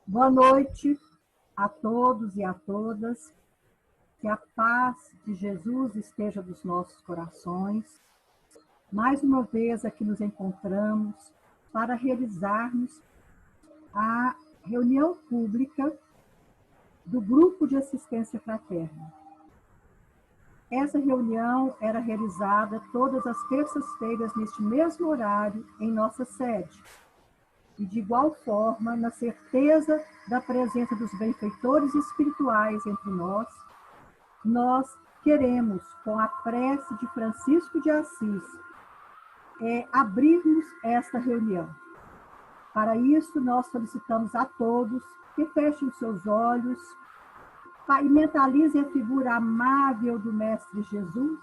Boa noite a todos e a todas. Que a paz de Jesus esteja dos nossos corações. Mais uma vez aqui nos encontramos para realizarmos a reunião pública do Grupo de Assistência Fraterna. Essa reunião era realizada todas as terças-feiras neste mesmo horário em nossa sede. E de igual forma, na certeza da presença dos benfeitores espirituais entre nós queremos, com a prece de Francisco de Assis, abrirmos esta reunião. Para isso, nós solicitamos a todos que fechem os seus olhos e mentalizem a figura amável do Mestre Jesus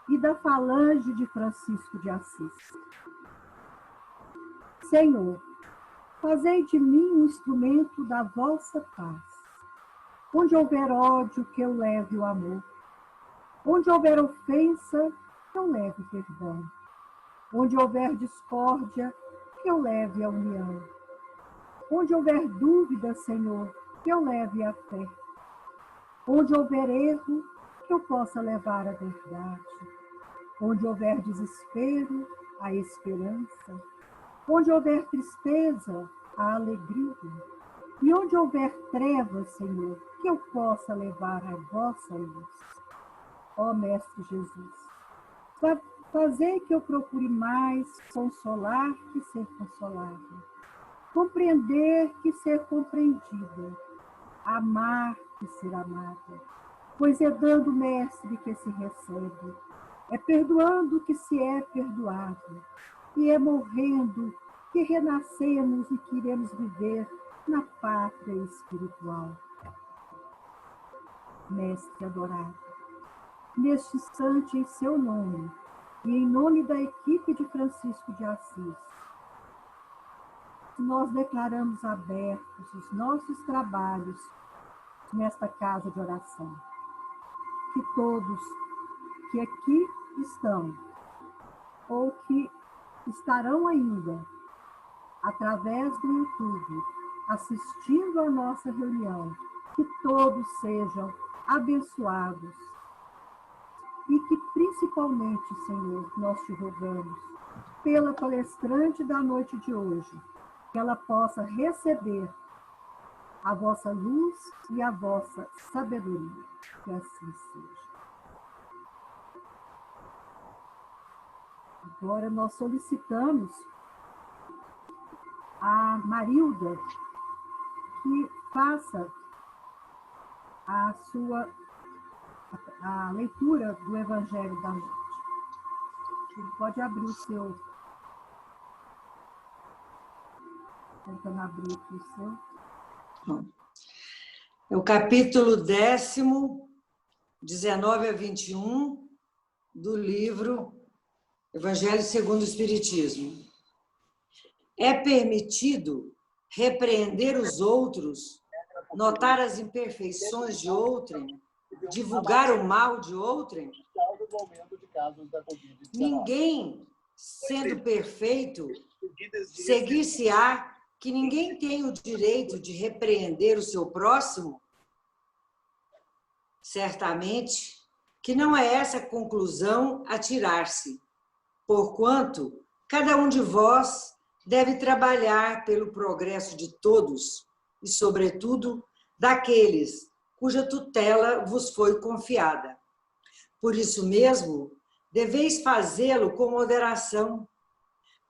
e da falange de Francisco de Assis. Senhor, fazei de mim um instrumento da vossa paz. Onde houver ódio, que eu leve o amor. Onde houver ofensa, que eu leve perdão. Onde houver discórdia, que eu leve a união. Onde houver dúvida, Senhor, que eu leve a fé. Onde houver erro, que eu possa levar a verdade. Onde houver desespero, a esperança. Onde houver tristeza, a alegria. E onde houver trevas, Senhor, que eu possa levar a vossa luz. Ó Mestre Jesus, fazei que eu procure mais consolar que ser consolado, compreender que ser compreendida, amar que ser amada, pois é dando, Mestre, que se recebe, é perdoando que se é perdoado, e é morrendo que renascemos e que iremos viver na pátria espiritual. Mestre adorado, neste instante, em seu nome, e em nome da equipe de Francisco de Assis, nós declaramos abertos os nossos trabalhos nesta casa de oração. Que todos que aqui estão, ou que estarão ainda, através do YouTube, assistindo a nossa reunião, que todos sejam abençoados e que principalmente, Senhor, nós te rogamos, pela palestrante da noite de hoje, que ela possa receber a vossa luz e a vossa sabedoria, que assim seja. Agora nós solicitamos a Marilda que faça a leitura do Evangelho da noite. Ele pode abrir o seu. Tentando abrir aqui o seu. É o capítulo 10º, 19 a 21, do livro Evangelho segundo o Espiritismo. É permitido repreender os outros, notar as imperfeições de outrem, divulgar o mal de outrem? Ninguém, sendo perfeito, seguir-se-á que ninguém tem o direito de repreender o seu próximo? Certamente que não é essa a conclusão a tirar-se, porquanto cada um de vós deve trabalhar pelo progresso de todos e, sobretudo, daqueles cuja tutela vos foi confiada. Por isso mesmo, deveis fazê-lo com moderação,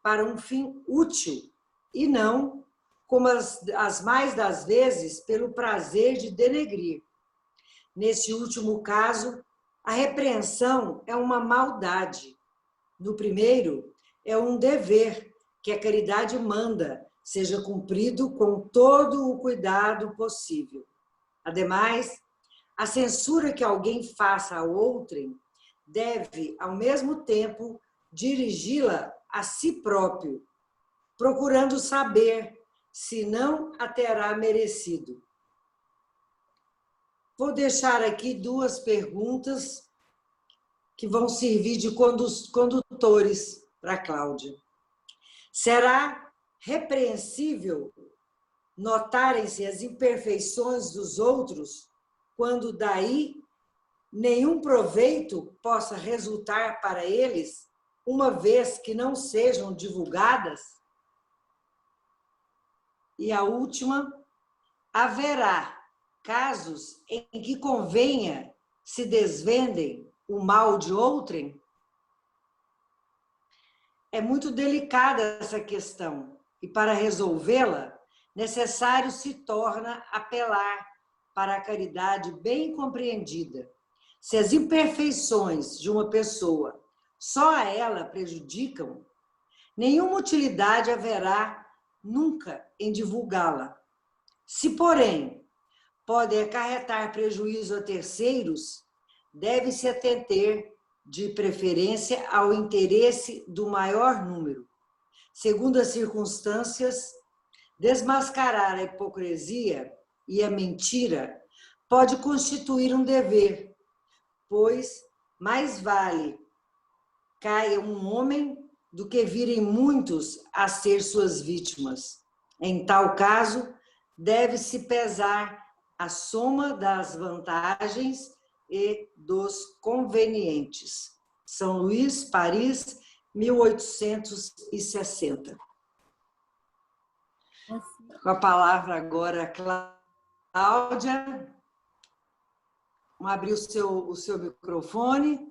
para um fim útil, e não, como as mais das vezes, pelo prazer de denegrir. Nesse último caso, a repreensão é uma maldade. No primeiro, é um dever que a caridade manda seja cumprido com todo o cuidado possível. Ademais, a censura que alguém faça a outrem deve, ao mesmo tempo, dirigi-la a si próprio, procurando saber se não a terá merecido. Vou deixar aqui 2 perguntas que vão servir de condutores para a Cláudia. Será repreensível notarem-se as imperfeições dos outros, quando daí nenhum proveito possa resultar para eles, uma vez que não sejam divulgadas? E a última, haverá casos em que convenha se desvendem o mal de outrem? É muito delicada essa questão, e para resolvê-la, necessário se torna apelar para a caridade bem compreendida. Se as imperfeições de uma pessoa só a ela prejudicam, nenhuma utilidade haverá nunca em divulgá-la. Se, porém, podem acarretar prejuízo a terceiros, deve-se atender, de preferência, ao interesse do maior número. Segundo as circunstâncias, desmascarar a hipocrisia e a mentira pode constituir um dever, pois mais vale caia um homem do que virem muitos a ser suas vítimas. Em tal caso, deve-se pesar a soma das vantagens e dos convenientes. São Luís, Paris, 1860. Com a palavra agora, Cláudia. Vamos abrir o seu microfone.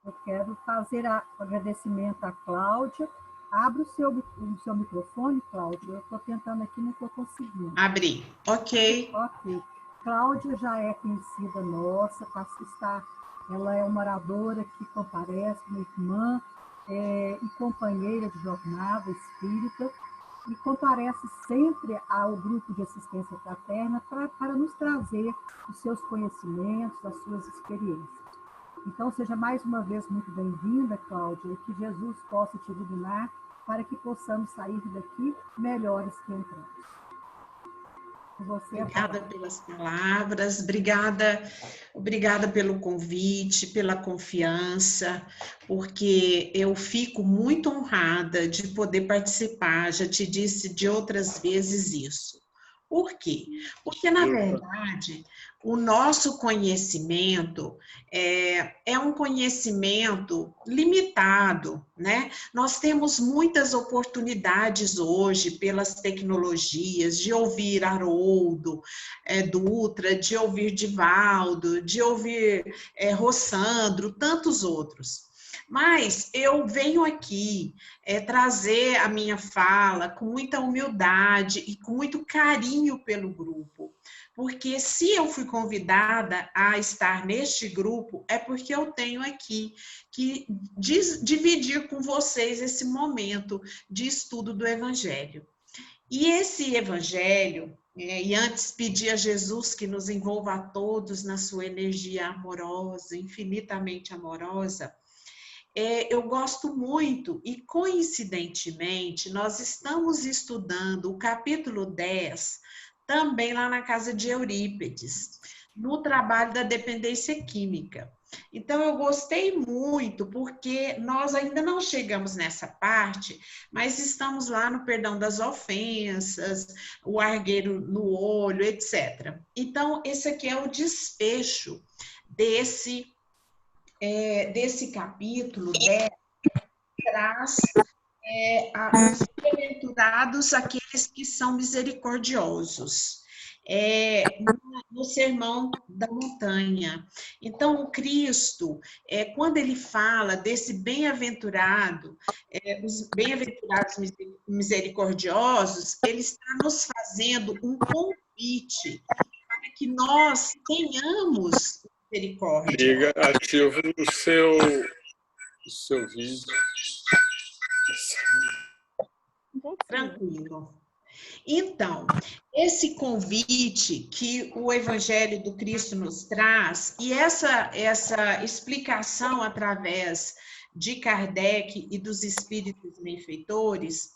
Eu quero fazer o agradecimento à Cláudia. Abra o seu microfone, Cláudia. Eu estou tentando aqui, não estou conseguindo. Abri. Ok. Ok. Cláudia já é conhecida nossa, ela é uma oradora que comparece, uma irmã e companheira de jornada espírita, e comparece sempre ao grupo de assistência fraterna para nos trazer os seus conhecimentos, as suas experiências. Então, seja mais uma vez muito bem-vinda, Cláudia, e que Jesus possa te iluminar para que possamos sair daqui melhores que entramos. Obrigada pelas palavras, obrigada pelo convite, pela confiança, porque eu fico muito honrada de poder participar, já te disse de outras vezes isso. Por quê? Porque, na verdade, o nosso conhecimento é um conhecimento limitado, né? Nós temos muitas oportunidades hoje, pelas tecnologias, de ouvir Haroldo Dutra, de ouvir Divaldo, de ouvir Rossandro, tantos outros. Mas eu venho aqui trazer a minha fala com muita humildade e com muito carinho pelo grupo, porque se eu fui convidada a estar neste grupo, é porque eu tenho aqui que dividir com vocês esse momento de estudo do Evangelho. E esse Evangelho, e antes pedir a Jesus que nos envolva a todos na sua energia amorosa, infinitamente amorosa, eu gosto muito, e coincidentemente, nós estamos estudando o capítulo 10, também lá na casa de Eurípides, no trabalho da dependência química. Então, eu gostei muito, porque nós ainda não chegamos nessa parte, mas estamos lá no perdão das ofensas, o argueiro no olho, etc. Então, esse aqui é o desfecho desse capítulo, traz os bem-aventurados aqueles que são misericordiosos, no Sermão da Montanha. Então, o Cristo, quando ele fala desse bem-aventurado, os bem-aventurados misericordiosos, ele está nos fazendo um convite para que nós tenhamos misericórdia. Liga, ativa o seu vídeo. Tranquilo. Então, esse convite que o Evangelho do Cristo nos traz, e essa explicação através de Kardec e dos espíritos benfeitores,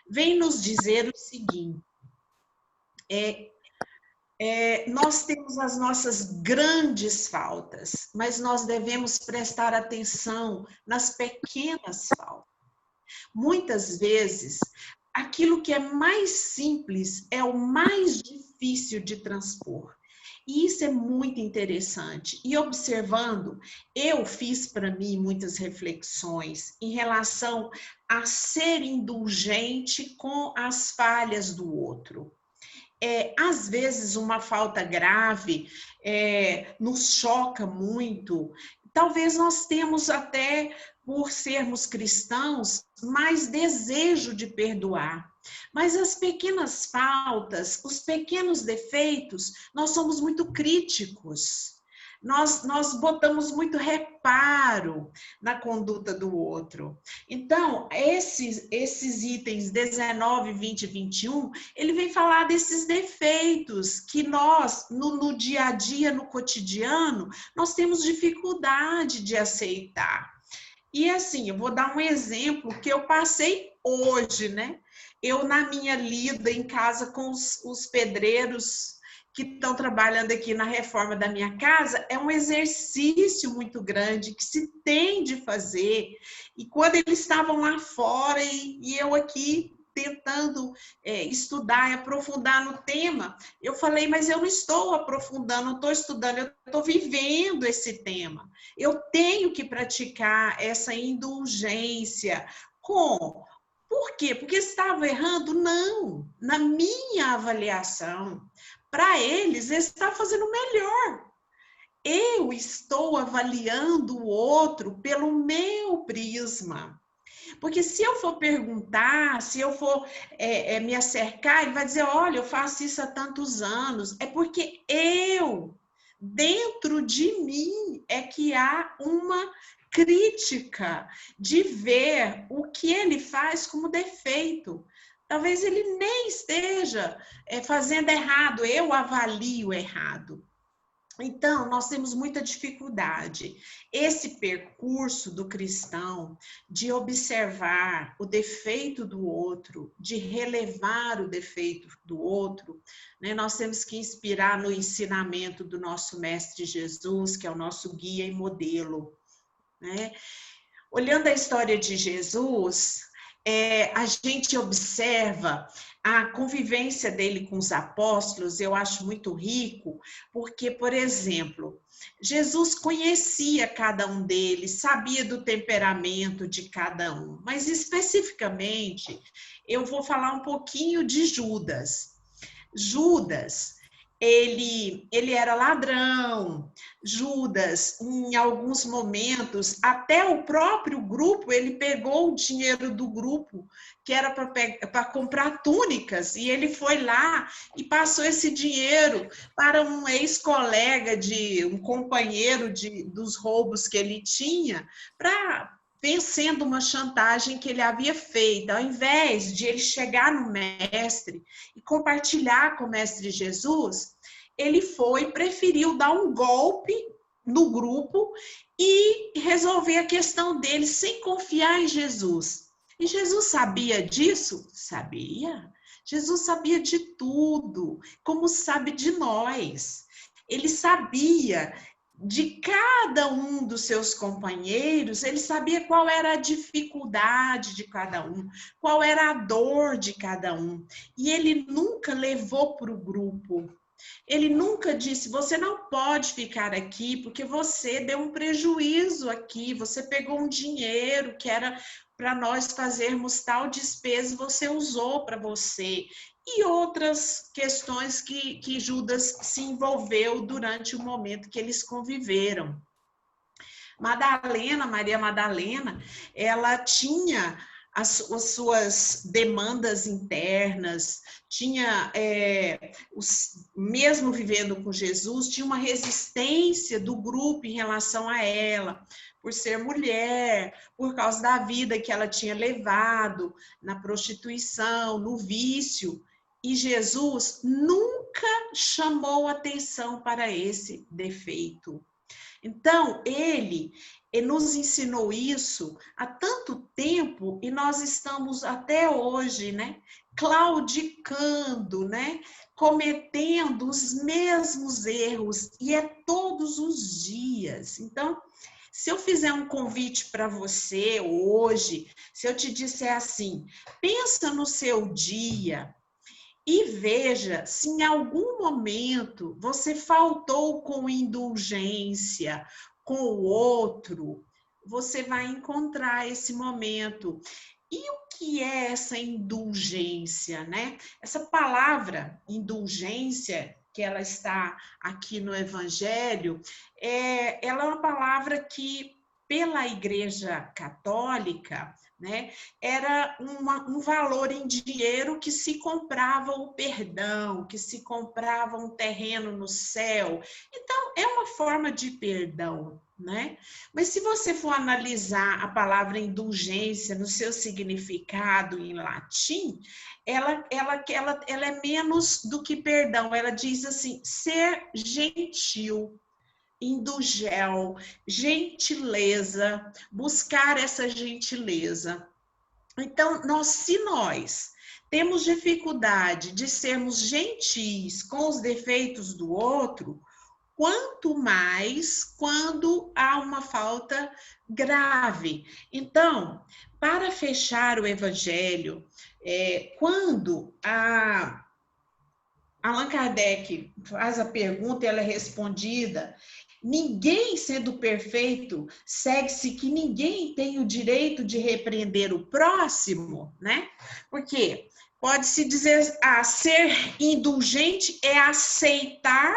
vem nos dizer o seguinte: nós temos as nossas grandes faltas, mas nós devemos prestar atenção nas pequenas faltas. Muitas vezes, aquilo que é mais simples é o mais difícil de transpor. E isso é muito interessante. E observando, eu fiz para mim muitas reflexões em relação a ser indulgente com as falhas do outro. Às vezes, uma falta grave nos choca muito. Talvez nós temos até, por sermos cristãos, mais desejo de perdoar. Mas as pequenas faltas, os pequenos defeitos, nós somos muito críticos. Nós botamos muito reparo na conduta do outro. Então, esses itens 19, 20 e 21, ele vem falar desses defeitos que nós, no dia a dia, no cotidiano, nós temos dificuldade de aceitar. E assim, eu vou dar um exemplo que eu passei hoje, né? Eu, na minha lida em casa com os pedreiros que estão trabalhando aqui na reforma da minha casa, é um exercício muito grande que se tem de fazer. E quando eles estavam lá fora e eu aqui tentando estudar e aprofundar no tema, eu falei, mas eu não estou aprofundando, não estou estudando, eu estou vivendo esse tema. Eu tenho que praticar essa indulgência com... Por quê? Porque estava errando? Não. Na minha avaliação, para eles, está fazendo melhor. Eu estou avaliando o outro pelo meu prisma. Porque se eu for perguntar, se eu for me acercar, ele vai dizer, olha, eu faço isso há tantos anos. É porque dentro de mim, é que há uma crítica de ver o que ele faz como defeito. Talvez ele nem esteja fazendo errado, eu avalio errado. Então, nós temos muita dificuldade. Esse percurso do cristão de observar o defeito do outro, de relevar o defeito do outro, né? Nós temos que inspirar no ensinamento do nosso Mestre Jesus, que é o nosso guia e modelo, né? Olhando a história de Jesus, a gente observa a convivência dele com os apóstolos, eu acho muito rico, porque, por exemplo, Jesus conhecia cada um deles, sabia do temperamento de cada um, mas especificamente, eu vou falar um pouquinho de Judas. Judas, ele era ladrão. Judas, em alguns momentos, até o próprio grupo, ele pegou o dinheiro do grupo, que era para comprar túnicas, e ele foi lá e passou esse dinheiro para um ex-colega, um companheiro dos roubos que ele tinha, vencendo uma chantagem que ele havia feito. Ao invés de ele chegar no mestre e compartilhar com o mestre Jesus, ele preferiu dar um golpe no grupo e resolver a questão dele sem confiar em Jesus. E Jesus sabia disso? Sabia. Jesus sabia de tudo, como sabe de nós. Ele sabia de cada um dos seus companheiros, ele sabia qual era a dificuldade de cada um, qual era a dor de cada um. E ele nunca levou para o grupo. Ele nunca disse, você não pode ficar aqui porque você deu um prejuízo aqui, você pegou um dinheiro que era para nós fazermos tal despesa, você usou para você. E outras questões que Judas se envolveu durante o momento que eles conviveram. Maria Madalena, ela tinha as suas demandas internas, tinha, mesmo vivendo com Jesus, tinha uma resistência do grupo em relação a ela, por ser mulher, por causa da vida que ela tinha levado na prostituição, no vício. E Jesus nunca chamou atenção para esse defeito. Então, ele nos ensinou isso há tanto tempo e nós estamos até hoje, né, claudicando, né, cometendo os mesmos erros, e é todos os dias. Então, Se eu fizer um convite para você hoje, se eu te disser assim, pensa no seu dia e veja se em algum momento você faltou com indulgência com o outro, você vai encontrar esse momento. E o que é essa indulgência, né? Essa palavra indulgência, que ela está aqui no Evangelho, ela é uma palavra que, pela Igreja Católica, né, era um valor em dinheiro que se comprava o perdão, que se comprava um terreno no céu. Então, é uma forma de perdão, né? Mas se você for analisar a palavra indulgência no seu significado em latim, ela é menos do que perdão. Ela diz assim, ser gentil, indulgel, gentileza, buscar essa gentileza. Então, se nós temos dificuldade de sermos gentis com os defeitos do outro, quanto mais quando há uma falta grave. Então, para fechar o Evangelho, quando Allan Kardec faz a pergunta e ela é respondida, ninguém sendo perfeito, segue-se que ninguém tem o direito de repreender o próximo, né? Porque pode-se dizer, ser indulgente é aceitar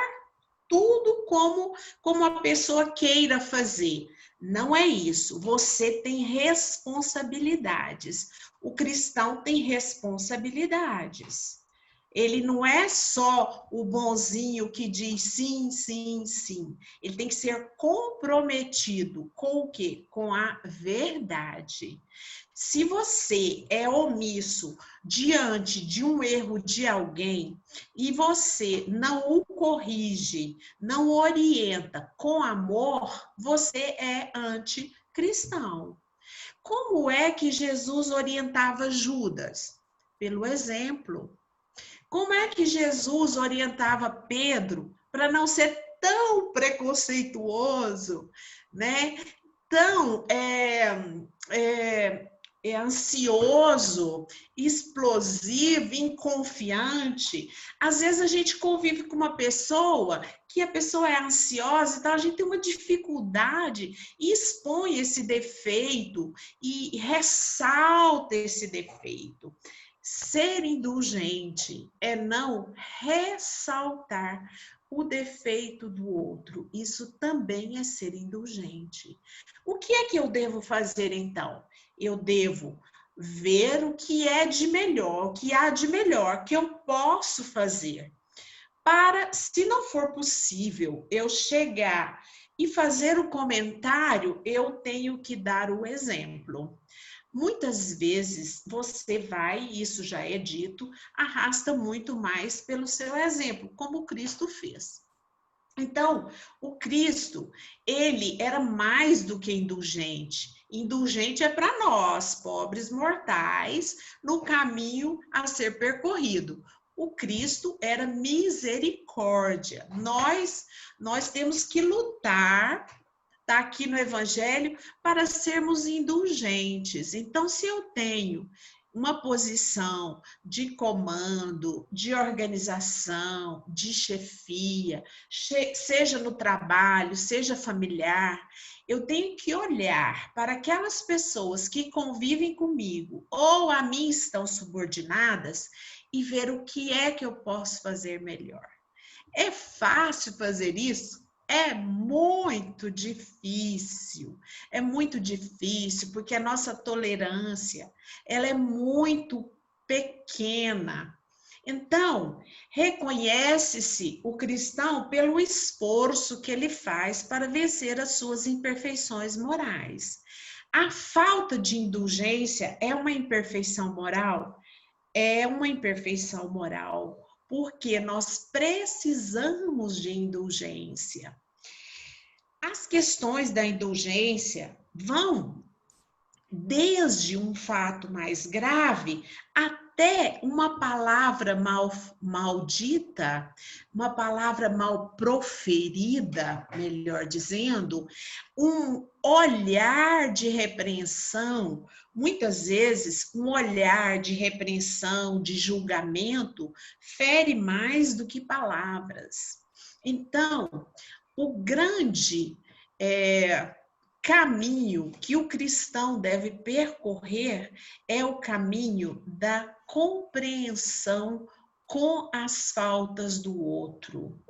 tudo como a pessoa queira fazer. Não é isso. Você tem responsabilidades. O cristão tem responsabilidades. Ele não é só o bonzinho que diz sim, sim, sim. Ele tem que ser comprometido com o quê? Com a verdade. Se você é omisso diante de um erro de alguém e você não o corrige, não o orienta com amor, você é anticristão. Como é que Jesus orientava Judas? Pelo exemplo. Como é que Jesus orientava Pedro para não ser tão preconceituoso, né? Tão ansioso, explosivo, inconfiante? Às vezes a gente convive com uma pessoa que a pessoa é ansiosa, então a gente tem uma dificuldade e expõe esse defeito e ressalta esse defeito. Ser indulgente é não ressaltar o defeito do outro. Isso também é ser indulgente. O que é que eu devo fazer então? Eu devo ver o que é de melhor, o que há de melhor que eu posso fazer. Para, se não for possível eu chegar e fazer o comentário, eu tenho que dar o exemplo. Muitas vezes você vai, isso já é dito, arrasta muito mais pelo seu exemplo, como Cristo fez. Então, o Cristo, ele era mais do que indulgente. Indulgente é para nós, pobres mortais, no caminho a ser percorrido. O Cristo era misericórdia. Nós temos que lutar, está aqui no Evangelho, para sermos indulgentes. Então, se eu tenho uma posição de comando, de organização, de chefia, seja no trabalho, seja familiar, eu tenho que olhar para aquelas pessoas que convivem comigo ou a mim estão subordinadas e ver o que é que eu posso fazer melhor. É fácil fazer isso? É muito difícil, porque a nossa tolerância, ela é muito pequena. Então, reconhece-se o cristão pelo esforço que ele faz para vencer as suas imperfeições morais. A falta de indulgência é uma imperfeição moral? É uma imperfeição moral, porque nós precisamos de indulgência. As questões da indulgência vão desde um fato mais grave até até uma palavra maldita, uma palavra mal proferida, melhor dizendo, um olhar de repreensão, muitas vezes um olhar de repreensão, de julgamento, fere mais do que palavras. Então, o grande caminho que o cristão deve percorrer é o caminho da compreensão com as faltas do outro.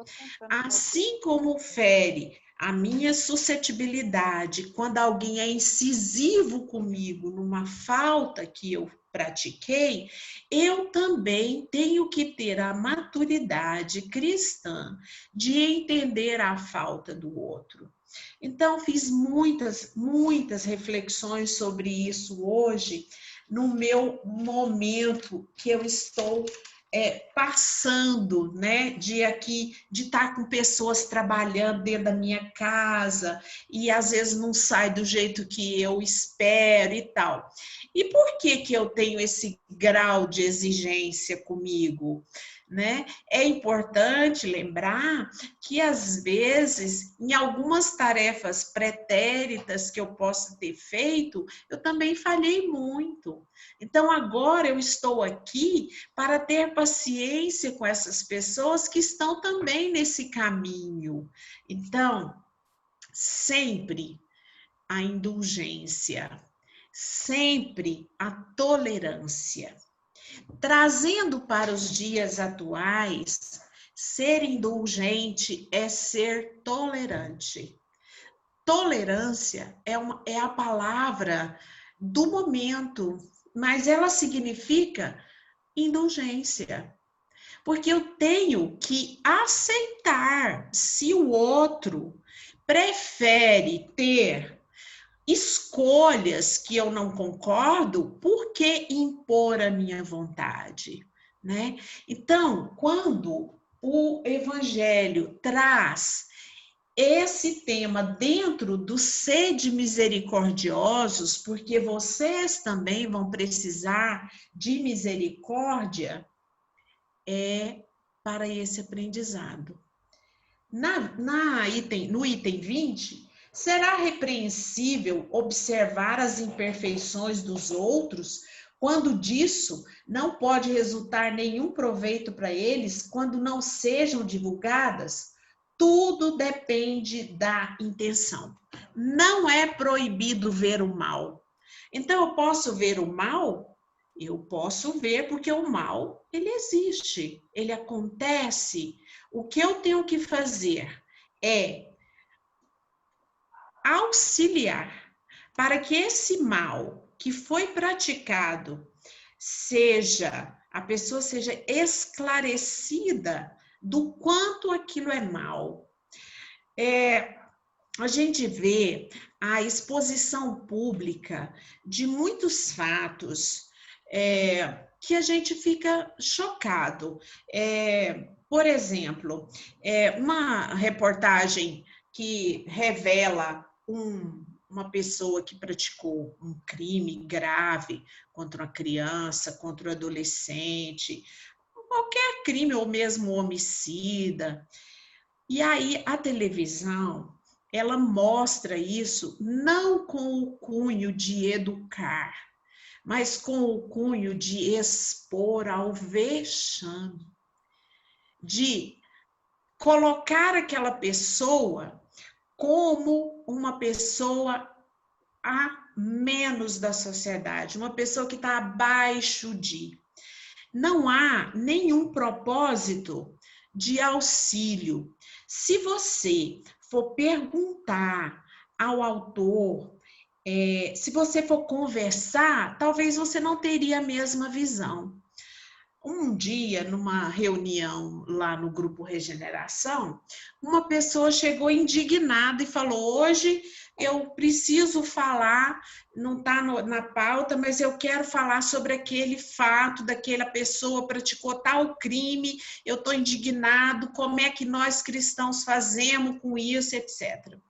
Assim como fere a minha suscetibilidade quando alguém é incisivo comigo numa falta que eu pratiquei, eu também tenho que ter a maturidade cristã de entender a falta do outro. Então, fiz muitas reflexões sobre isso hoje, no meu momento que eu estou passando, né, de estar com pessoas trabalhando dentro da minha casa, e às vezes não sai do jeito que eu espero e tal. E por que eu tenho esse grau de exigência comigo? Né? É importante lembrar que, às vezes, em algumas tarefas pretéritas que eu possa ter feito, eu também falhei muito. Então, agora eu estou aqui para ter paciência com essas pessoas que estão também nesse caminho. Então, sempre a indulgência, sempre a tolerância. Trazendo para os dias atuais, ser indulgente é ser tolerante. Tolerância é a palavra do momento, mas ela significa indulgência. Porque eu tenho que aceitar se o outro prefere ter escolhas que eu não concordo, por que impor a minha vontade, né? Então, quando o Evangelho traz esse tema dentro do sede misericordiosos, porque vocês também vão precisar de misericórdia, é para esse aprendizado. No item 20, será repreensível observar as imperfeições dos outros quando disso não pode resultar nenhum proveito para eles, quando não sejam divulgadas? Tudo depende da intenção. Não é proibido ver o mal. Então, eu posso ver o mal? Eu posso ver porque o mal, ele existe, ele acontece. O que eu tenho que fazer é auxiliar para que esse mal que foi praticado a pessoa seja esclarecida do quanto aquilo é mal. A gente vê a exposição pública de muitos fatos que a gente fica chocado. Por exemplo, uma reportagem que revela uma pessoa que praticou um crime grave contra uma criança, contra um adolescente, qualquer crime ou mesmo homicida. E aí a televisão, ela mostra isso não com o cunho de educar, mas com o cunho de expor ao vexame, de colocar aquela pessoa como uma pessoa a menos da sociedade, uma pessoa que está abaixo de. Não há nenhum propósito de auxílio. Se você for perguntar ao autor, se você for conversar, talvez você não teria a mesma visão. Um dia, numa reunião lá no Grupo Regeneração, uma pessoa chegou indignada e falou: hoje eu preciso falar, não está na pauta, mas eu quero falar sobre aquele fato, daquela pessoa praticou tal crime, eu estou indignado, como é que nós cristãos fazemos com isso, etc.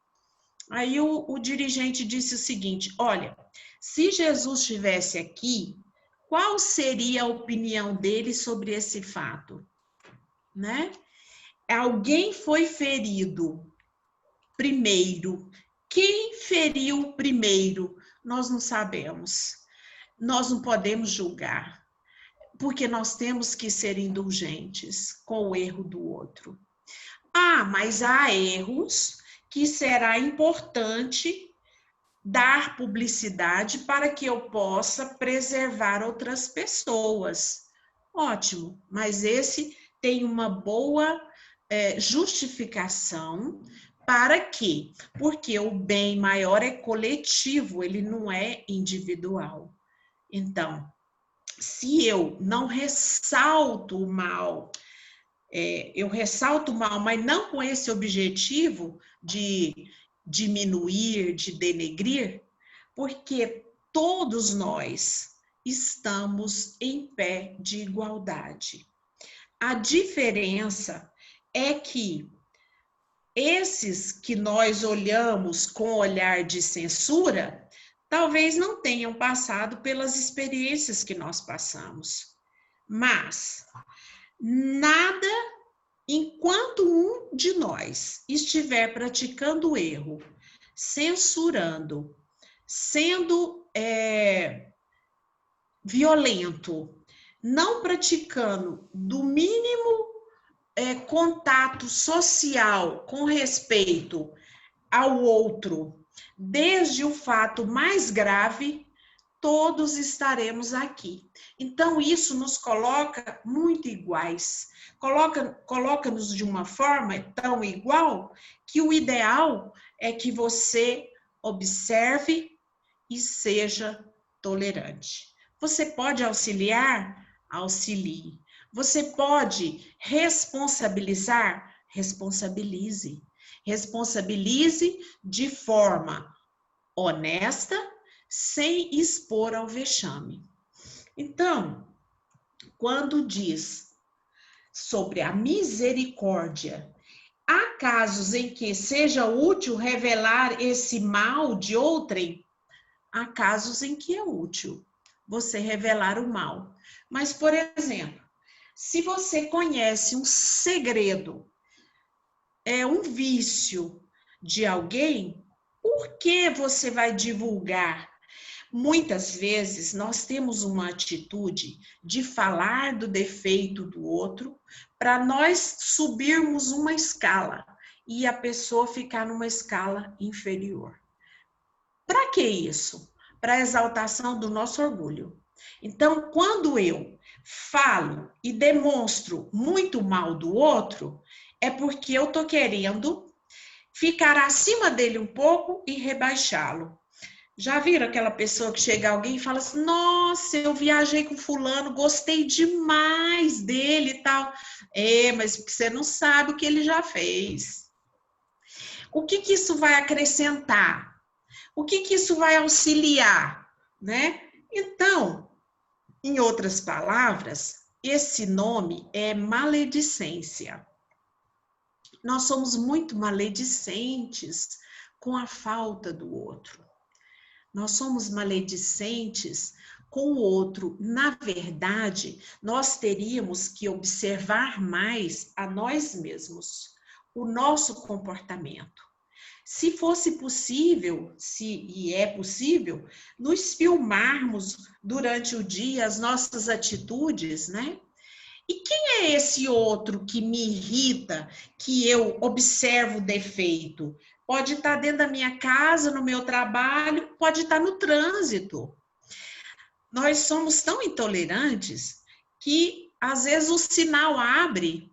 Aí o dirigente disse o seguinte: olha, se Jesus estivesse aqui, qual seria a opinião dele sobre esse fato, né? Alguém foi ferido primeiro. Quem feriu primeiro? Nós não sabemos. Nós não podemos julgar, porque nós temos que ser indulgentes com o erro do outro. Ah, mas há erros que será importante dar publicidade para que eu possa preservar outras pessoas. Ótimo, mas esse tem uma boa justificação. Para quê? Porque o bem maior é coletivo, ele não é individual. Então, se eu não ressalto o mal, eu ressalto o mal, mas não com esse objetivo de diminuir, de denegrir, porque todos nós estamos em pé de igualdade. A diferença é que esses que nós olhamos com olhar de censura, talvez não tenham passado pelas experiências que nós passamos. Mas nada, enquanto um de nós estiver praticando o erro, censurando, sendo violento, não praticando do mínimo contato social com respeito ao outro, desde o fato mais grave, todos estaremos aqui. Então, isso nos coloca muito iguais, coloca-nos de uma forma tão igual que o ideal é que você observe e seja tolerante. Você pode auxiliar? Auxilie. Você pode responsabilizar? Responsabilize. Responsabilize de forma honesta, sem expor ao vexame. Então, quando diz sobre a misericórdia, há casos em que seja útil revelar esse mal de outrem? Há casos em que é útil você revelar o mal. Mas, por exemplo, se você conhece um segredo, um vício de alguém, por que você vai divulgar? Muitas vezes nós temos uma atitude de falar do defeito do outro para nós subirmos uma escala e a pessoa ficar numa escala inferior. Para que isso? Para a exaltação do nosso orgulho. Então, quando eu falo e demonstro muito mal do outro, é porque eu estou querendo ficar acima dele um pouco e rebaixá-lo. Já viram aquela pessoa que chega alguém e fala assim, nossa, eu viajei com fulano, gostei demais dele e tal. Mas você não sabe o que ele já fez. O que isso vai acrescentar? O que isso vai auxiliar, né? Então, em outras palavras, esse nome é maledicência. Nós somos muito maledicentes com a falta do outro. Nós somos maledicentes com o outro. Na verdade, nós teríamos que observar mais a nós mesmos, o nosso comportamento. Se fosse possível, e é possível, nos filmarmos durante o dia as nossas atitudes, né? E quem é esse outro que me irrita, que eu observo o defeito? Pode estar dentro da minha casa, no meu trabalho, pode estar no trânsito. Nós somos tão intolerantes que, às vezes, o sinal abre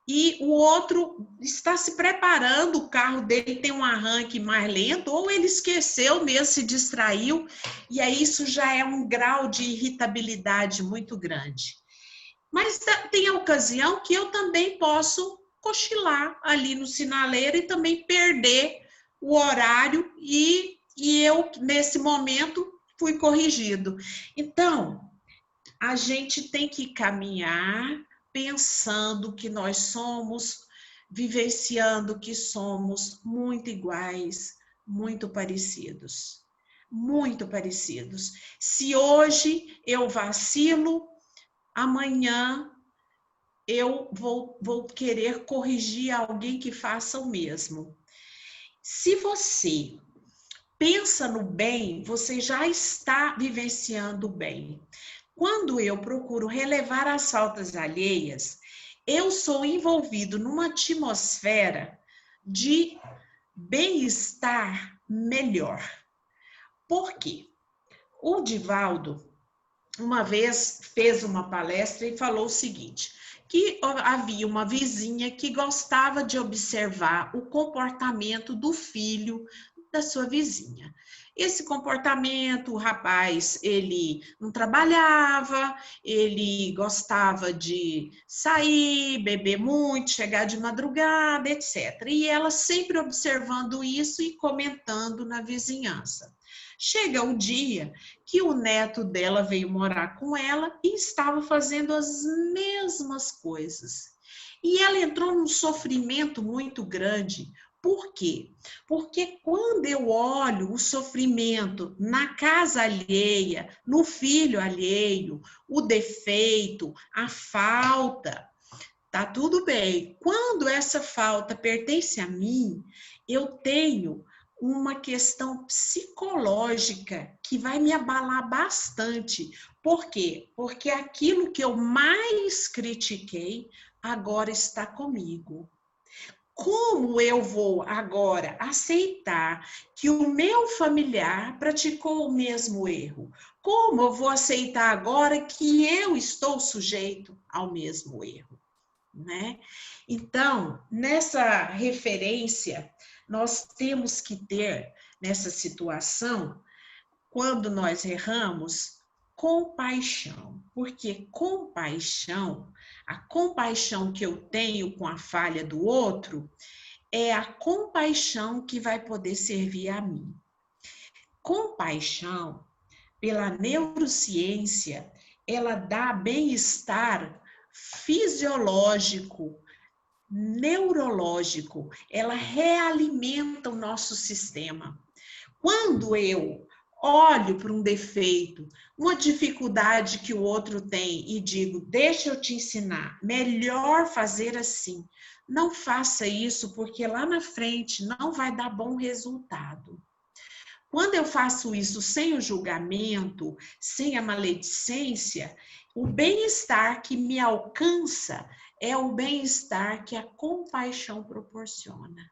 e o outro está se preparando, o carro dele tem um arranque mais lento, ou ele esqueceu mesmo, se distraiu, e aí isso já é um grau de irritabilidade muito grande. Mas tem a ocasião que eu também posso cochilar ali no sinaleiro e também perder o horário e eu, nesse momento, fui corrigido. Então, a gente tem que caminhar pensando que nós somos, vivenciando que somos muito iguais, muito parecidos. muito parecidos. Se hoje eu vacilo, amanhã eu vou querer corrigir alguém que faça o mesmo. Se você pensa no bem, você já está vivenciando o bem. Quando eu procuro relevar as faltas alheias, eu sou envolvido numa atmosfera de bem-estar melhor. Por quê? O Divaldo, uma vez, fez uma palestra e falou o seguinte, que havia uma vizinha que gostava de observar o comportamento do filho da sua vizinha. Esse comportamento, o rapaz, ele não trabalhava, ele gostava de sair, beber muito, chegar de madrugada, etc. E ela sempre observando isso e comentando na vizinhança. Chega um dia que o neto dela veio morar com ela e estava fazendo as mesmas coisas. E ela entrou num sofrimento muito grande. Por quê? Porque quando eu olho o sofrimento na casa alheia, no filho alheio, o defeito, a falta, tá tudo bem. Quando essa falta pertence a mim, eu tenho uma questão psicológica que vai me abalar bastante. Por quê? Porque aquilo que eu mais critiquei agora está comigo. Como eu vou agora aceitar que o meu familiar praticou o mesmo erro? Como eu vou aceitar agora que eu estou sujeito ao mesmo erro? Né? Então, nessa referência, nós temos que ter, nessa situação, quando nós erramos, compaixão. Porque compaixão, a compaixão que eu tenho com a falha do outro, é a compaixão que vai poder servir a mim. Compaixão, pela neurociência, ela dá bem-estar fisiológico, neurológico, ela realimenta o nosso sistema. Quando eu olho para um defeito, uma dificuldade que o outro tem e digo, deixa eu te ensinar, melhor fazer assim. Não faça isso porque lá na frente não vai dar bom resultado. Quando eu faço isso sem o julgamento, sem a maledicência, o bem-estar que me alcança é o bem-estar que a compaixão proporciona.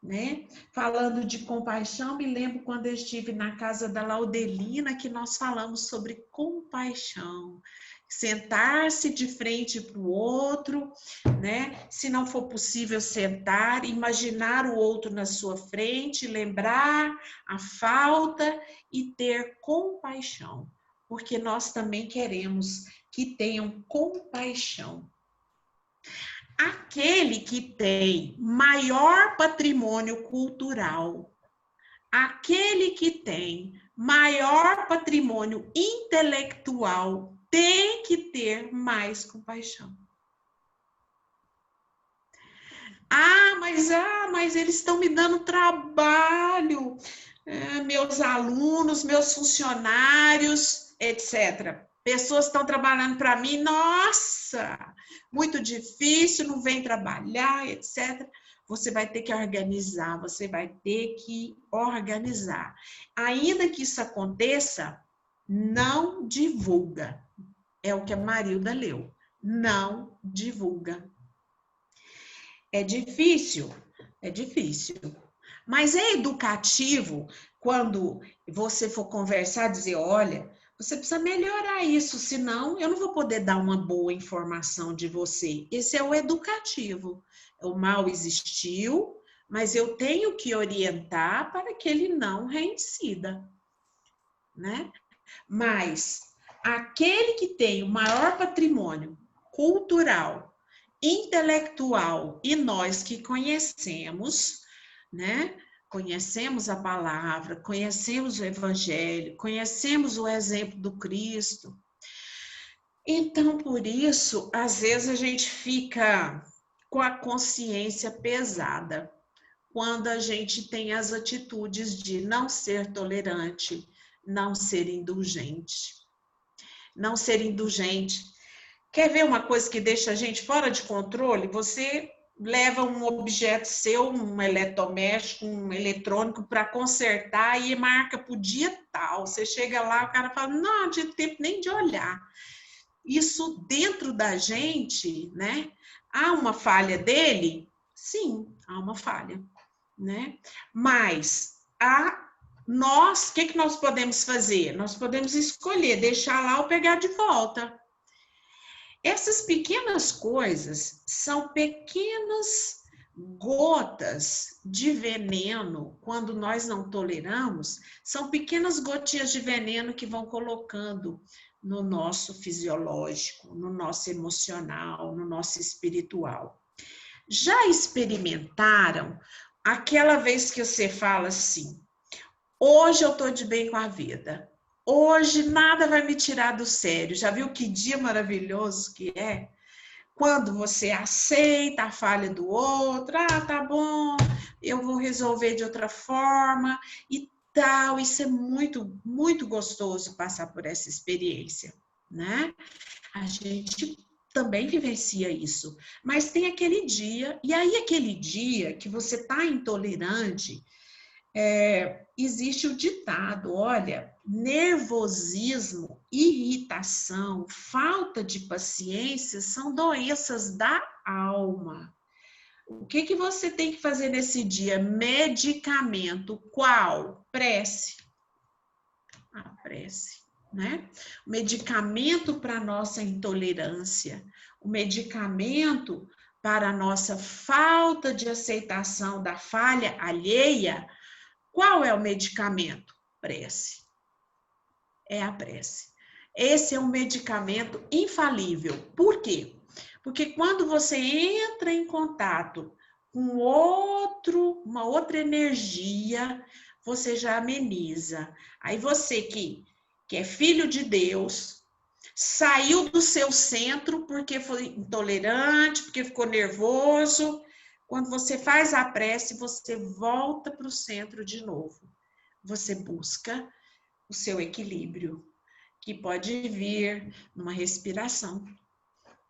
Né? Falando de compaixão, me lembro quando eu estive na casa da Laudelina, que nós falamos sobre compaixão. Sentar-se de frente para o outro, né? Se não for possível sentar, imaginar o outro na sua frente, lembrar a falta e ter compaixão, porque nós também queremos que tenham compaixão. Aquele que tem maior patrimônio cultural, aquele que tem maior patrimônio intelectual, tem que ter mais compaixão. Mas eles estão me dando trabalho, meus alunos, meus funcionários, etc. Pessoas estão trabalhando para mim, nossa, muito difícil, não vem trabalhar, etc. Você vai ter que organizar, você vai ter que organizar. Ainda que isso aconteça, não divulga. É o que a Marilda leu. Não divulga. É difícil? É difícil. Mas é educativo quando você for conversar, dizer, olha, você precisa melhorar isso, senão eu não vou poder dar uma boa informação de você. Esse é o educativo. O mal existiu, mas eu tenho que orientar para que ele não reincida, né? Mas aquele que tem o maior patrimônio cultural, intelectual, e nós que conhecemos, né? Conhecemos a palavra, conhecemos o evangelho, conhecemos o exemplo do Cristo. Então, por isso, às vezes a gente fica com a consciência pesada. quando a gente tem as atitudes de não ser tolerante, não ser indulgente. Não ser indulgente. Quer ver uma coisa que deixa a gente fora de controle? Você leva um objeto seu, um eletrodoméstico, um eletrônico para consertar e marca para o dia tal. Você chega lá, o cara fala, não, não tive tempo nem de olhar. Isso dentro da gente, né? Há uma falha dele? Sim, há uma falha, né? Mas o que nós podemos fazer? Nós podemos escolher, deixar lá ou pegar de volta. Essas pequenas coisas são pequenas gotas de veneno, quando nós não toleramos, são pequenas gotinhas de veneno que vão colocando no nosso fisiológico, no nosso emocional, no nosso espiritual. Já experimentaram aquela vez que você fala assim, hoje eu estou de bem com a vida, hoje nada vai me tirar do sério. Já viu que dia maravilhoso que é? Quando você aceita a falha do outro, tá bom, eu vou resolver de outra forma e tal. Isso é muito, muito gostoso passar por essa experiência, né? A gente também vivencia isso, mas tem aquele dia, e aí aquele dia que você está intolerante, existe o ditado, olha, nervosismo, irritação, falta de paciência são doenças da alma. O que você tem que fazer nesse dia? Medicamento. Qual? Prece. A prece, né? O medicamento para a nossa intolerância, o medicamento para a nossa falta de aceitação da falha alheia. Qual é o medicamento? Prece. É a prece. Esse é um medicamento infalível. Por quê? Porque quando você entra em contato com uma outra energia, você já ameniza. Aí você que é filho de Deus, saiu do seu centro porque foi intolerante, porque ficou nervoso. Quando você faz a prece, você volta para o centro de novo. Você busca o seu equilíbrio, que pode vir numa respiração,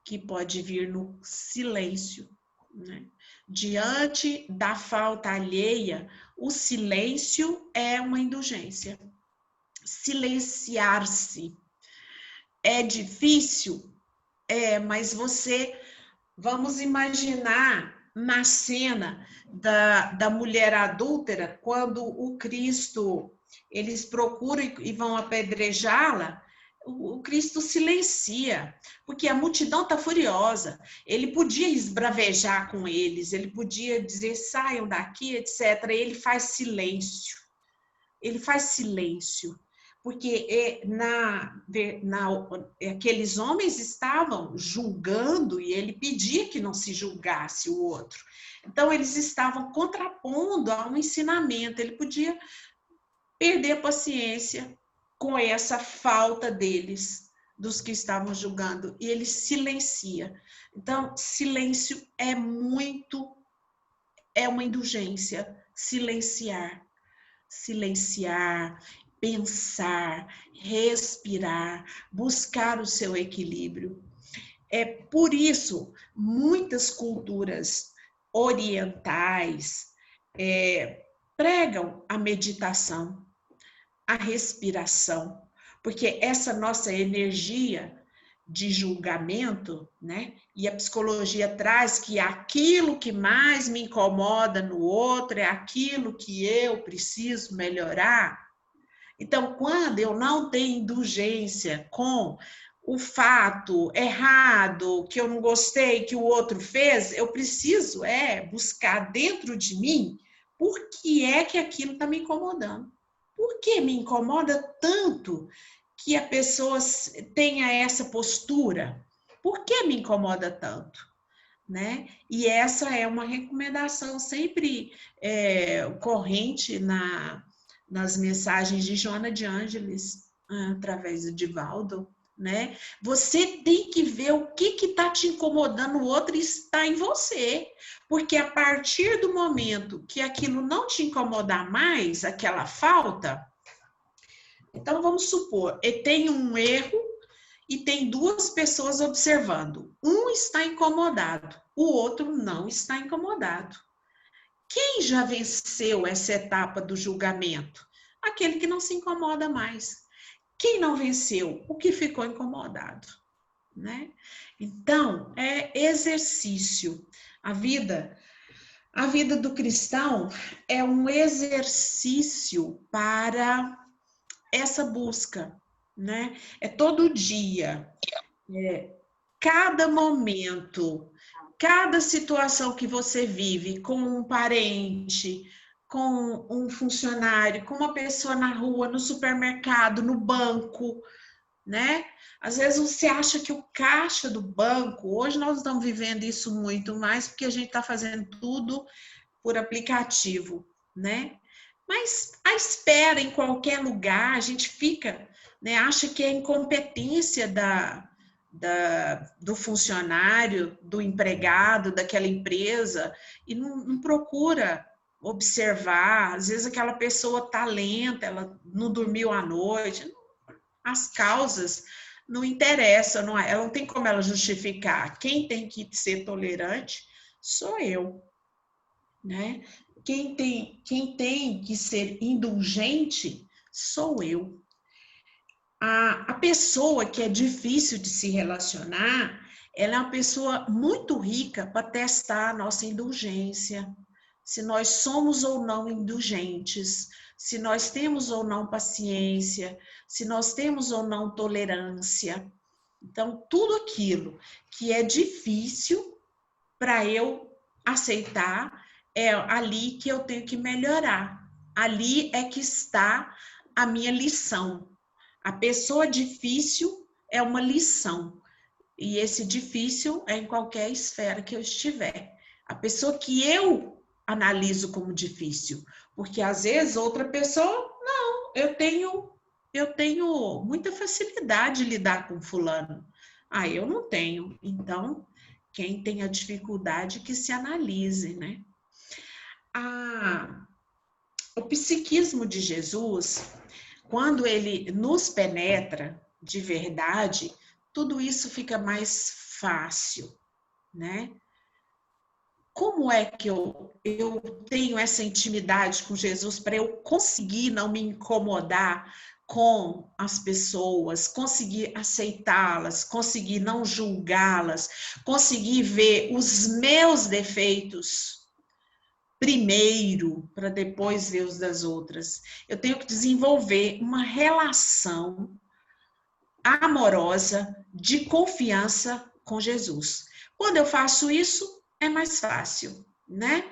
que pode vir no silêncio, né? Diante da falta alheia, o silêncio é uma indulgência. Silenciar-se é difícil? Mas vamos imaginar na cena da mulher adúltera, quando o Cristo, eles procuram e vão apedrejá-la, o Cristo silencia, porque a multidão está furiosa. Ele podia esbravejar com eles, ele podia dizer, saiam daqui, etc. Ele faz silêncio. Ele faz silêncio. Porque aqueles homens estavam julgando e ele pedia que não se julgasse o outro. Então, eles estavam contrapondo a um ensinamento. Ele podia perder a paciência com essa falta deles, dos que estavam julgando, e ele silencia. Então, silêncio é uma indulgência, silenciar, pensar, respirar, buscar o seu equilíbrio. Por isso, muitas culturas orientais pregam a meditação, a respiração, porque essa nossa energia de julgamento, né? E a psicologia traz que aquilo que mais me incomoda no outro é aquilo que eu preciso melhorar. Então, quando eu não tenho indulgência com o fato errado, que eu não gostei, que o outro fez, eu preciso buscar dentro de mim por que é que aquilo está me incomodando. Por que me incomoda tanto que a pessoa tenha essa postura? Por que me incomoda tanto? Né? E essa é uma recomendação sempre corrente nas mensagens de Joana de Ângeles, através do Divaldo, né? Você tem que ver o que está te incomodando no outro e está em você. Porque a partir do momento que aquilo não te incomodar mais, aquela falta, então vamos supor, tem um erro e tem duas pessoas observando. Um está incomodado, o outro não está incomodado. Quem já venceu essa etapa do julgamento? Aquele que não se incomoda mais. Quem não venceu? O que ficou incomodado, né? Então, é exercício. A vida do cristão é um exercício para essa busca, né? É todo dia, cada momento, cada situação que você vive com um parente, com um funcionário, com uma pessoa na rua, no supermercado, no banco, né? Às vezes você acha que o caixa do banco, hoje nós estamos vivendo isso muito mais, porque a gente está fazendo tudo por aplicativo, né? Mas a espera em qualquer lugar, a gente fica, né? Acha que é incompetência do funcionário, do empregado, daquela empresa, e não procura observar. Às vezes aquela pessoa está lenta, ela não dormiu à noite, as causas não interessam, ela não tem como ela justificar. Quem tem que ser tolerante sou eu, né? Quem tem que ser indulgente sou eu. A pessoa que é difícil de se relacionar, ela é uma pessoa muito rica para testar a nossa indulgência, se nós somos ou não indulgentes, se nós temos ou não paciência, se nós temos ou não tolerância. Então, tudo aquilo que é difícil para eu aceitar, é ali que eu tenho que melhorar. Ali é que está a minha lição. A pessoa difícil é uma lição. E esse difícil é em qualquer esfera que eu estiver. A pessoa que eu analiso como difícil. Porque às vezes outra pessoa, não, eu tenho muita facilidade de lidar com fulano. Ah, eu não tenho. Então, quem tem a dificuldade que se analise, né? O psiquismo de Jesus, quando ele nos penetra de verdade, tudo isso fica mais fácil, né? Como é que eu tenho essa intimidade com Jesus para eu conseguir não me incomodar com as pessoas, conseguir aceitá-las, conseguir não julgá-las, conseguir ver os meus defeitos primeiro, para depois ver os das outras? Eu tenho que desenvolver uma relação amorosa, de confiança com Jesus. Quando eu faço isso, é mais fácil, né?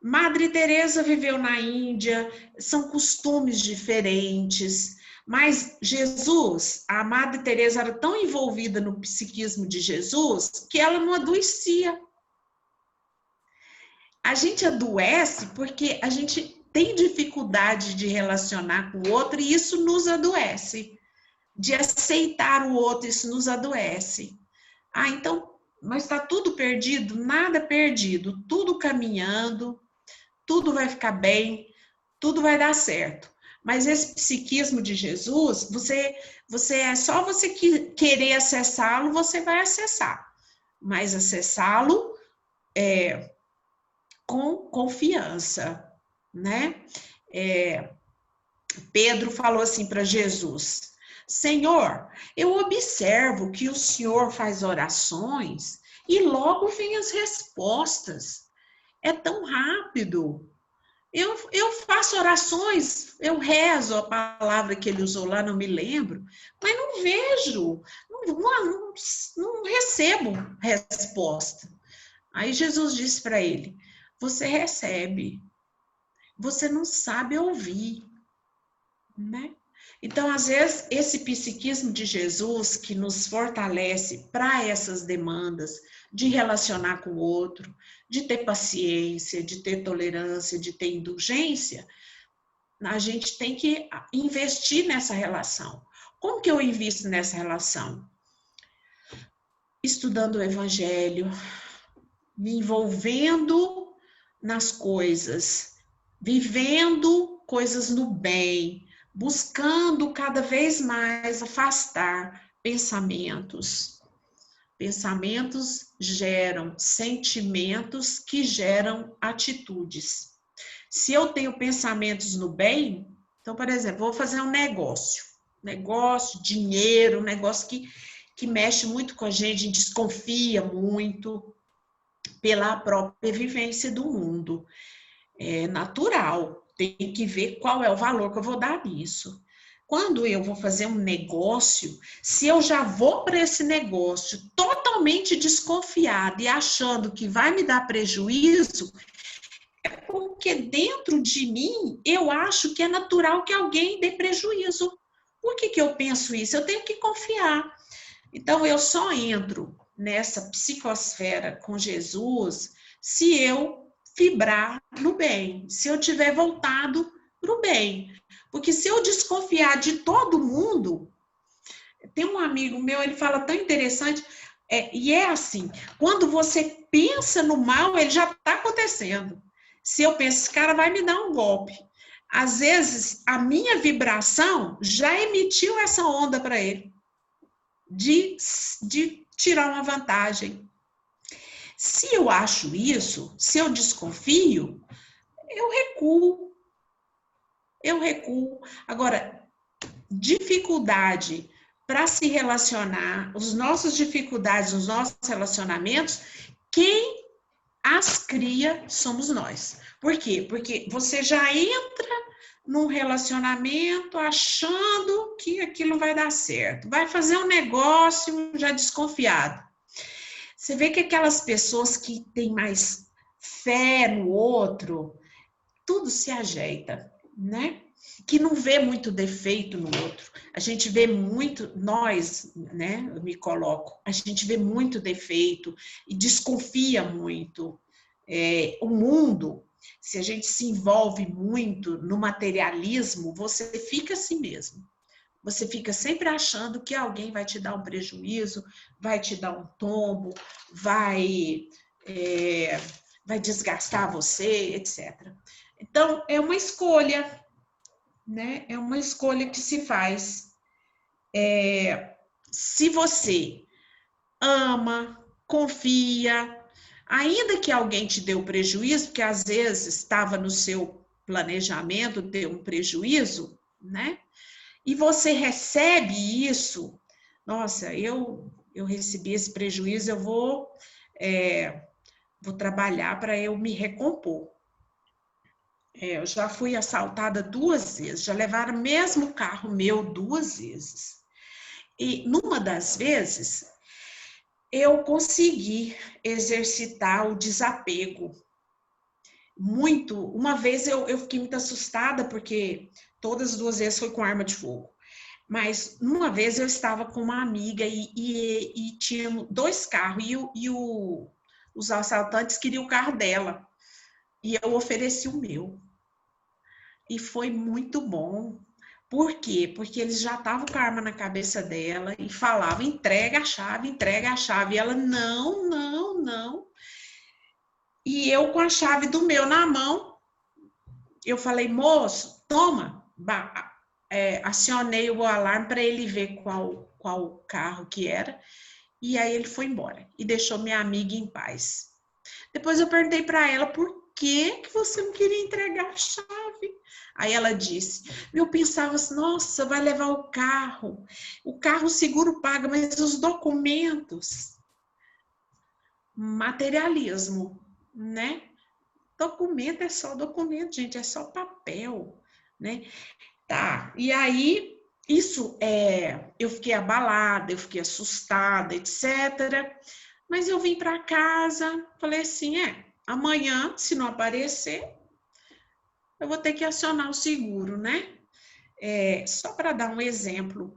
Madre Teresa viveu na Índia, são costumes diferentes, mas Jesus, a Madre Teresa era tão envolvida no psiquismo de Jesus que ela não adoecia. A gente adoece porque a gente tem dificuldade de relacionar com o outro e isso nos adoece. De aceitar o outro, isso nos adoece. Então, mas está tudo perdido? Nada perdido, tudo caminhando, tudo vai ficar bem, tudo vai dar certo. Mas esse psiquismo de Jesus, é só você querer acessá-lo, você vai acessar. Mas acessá-lo com confiança, né? Pedro falou assim para Jesus: Senhor, eu observo que o Senhor faz orações e logo vem as respostas. É tão rápido. Eu faço orações, eu rezo, a palavra que ele usou lá, não me lembro, mas não vejo, não recebo resposta. Aí Jesus disse para ele: você recebe, você não sabe ouvir, né? Então, às vezes, esse psiquismo de Jesus que nos fortalece para essas demandas de relacionar com o outro, de ter paciência, de ter tolerância, de ter indulgência, a gente tem que investir nessa relação. Como que eu invisto nessa relação? Estudando o Evangelho, me envolvendo nas coisas, vivendo coisas no bem, buscando cada vez mais afastar pensamentos. Pensamentos geram sentimentos que geram atitudes. Se eu tenho pensamentos no bem, então, por exemplo, vou fazer um negócio, dinheiro, um negócio que mexe muito com a gente desconfia muito pela própria vivência do mundo. É natural, tem que ver qual é o valor que eu vou dar nisso. Quando eu vou fazer um negócio, se eu já vou para esse negócio totalmente desconfiada e achando que vai me dar prejuízo, é porque dentro de mim eu acho que é natural que alguém dê prejuízo. Por que eu penso isso? Eu tenho que confiar. Então, eu só entro nessa psicosfera com Jesus se eu vibrar no bem, se eu tiver voltado para o bem. Porque se eu desconfiar de todo mundo, tem um amigo meu, ele fala tão interessante, e é assim, quando você pensa no mal, ele já está acontecendo. Se eu penso, esse cara vai me dar um golpe, às vezes a minha vibração já emitiu essa onda para ele, de tirar uma vantagem. Se eu acho isso, se eu desconfio, eu recuo. Agora, dificuldade para se relacionar, as nossas dificuldades, os nossos relacionamentos, quem as cria somos nós. Por quê? Porque você já entra num relacionamento achando que aquilo vai dar certo. Vai fazer um negócio já desconfiado. Você vê que aquelas pessoas que têm mais fé no outro, tudo se ajeita, né? Que não vê muito defeito no outro. A gente vê muito, nós, né? Eu me coloco, a gente vê muito defeito e desconfia muito. O mundo, se a gente se envolve muito no materialismo, você fica assim mesmo. Você fica sempre achando que alguém vai te dar um prejuízo, vai te dar um tombo, vai desgastar você, etc. Então, é uma escolha, né? É uma escolha que se faz. Se você ama, confia, ainda que alguém te dê um prejuízo, porque às vezes estava no seu planejamento ter um prejuízo, né? E você recebe isso, nossa, eu recebi esse prejuízo, eu vou trabalhar para eu me recompor. Eu já fui assaltada 2 vezes, já levaram o mesmo carro meu 2 vezes. E numa das vezes, eu consegui exercitar o desapego. Uma vez eu fiquei muito assustada, porque todas as 2 vezes foi com arma de fogo. Mas uma vez eu estava com uma amiga e tinha 2 carros e os assaltantes queriam o carro dela. E eu ofereci o meu. E foi muito bom. Por quê? Porque eles já estavam com a arma na cabeça dela e falavam, entrega a chave, entrega a chave. E ela, não, não, não. E eu com a chave do meu na mão, eu falei, moço, toma. Acionei o alarme para ele ver qual carro que era. E aí ele foi embora e deixou minha amiga em paz. Depois eu perguntei para ela, por que você não queria entregar a chave? Aí ela disse, eu pensava assim, nossa, vai levar o carro o seguro paga, mas os documentos, materialismo, né? Documento é só documento, gente, é só papel, né? Tá, e aí, eu fiquei abalada, eu fiquei assustada, etc. Mas eu vim para casa, falei assim, amanhã, se não aparecer, eu vou ter que acionar o seguro, né? Só para dar um exemplo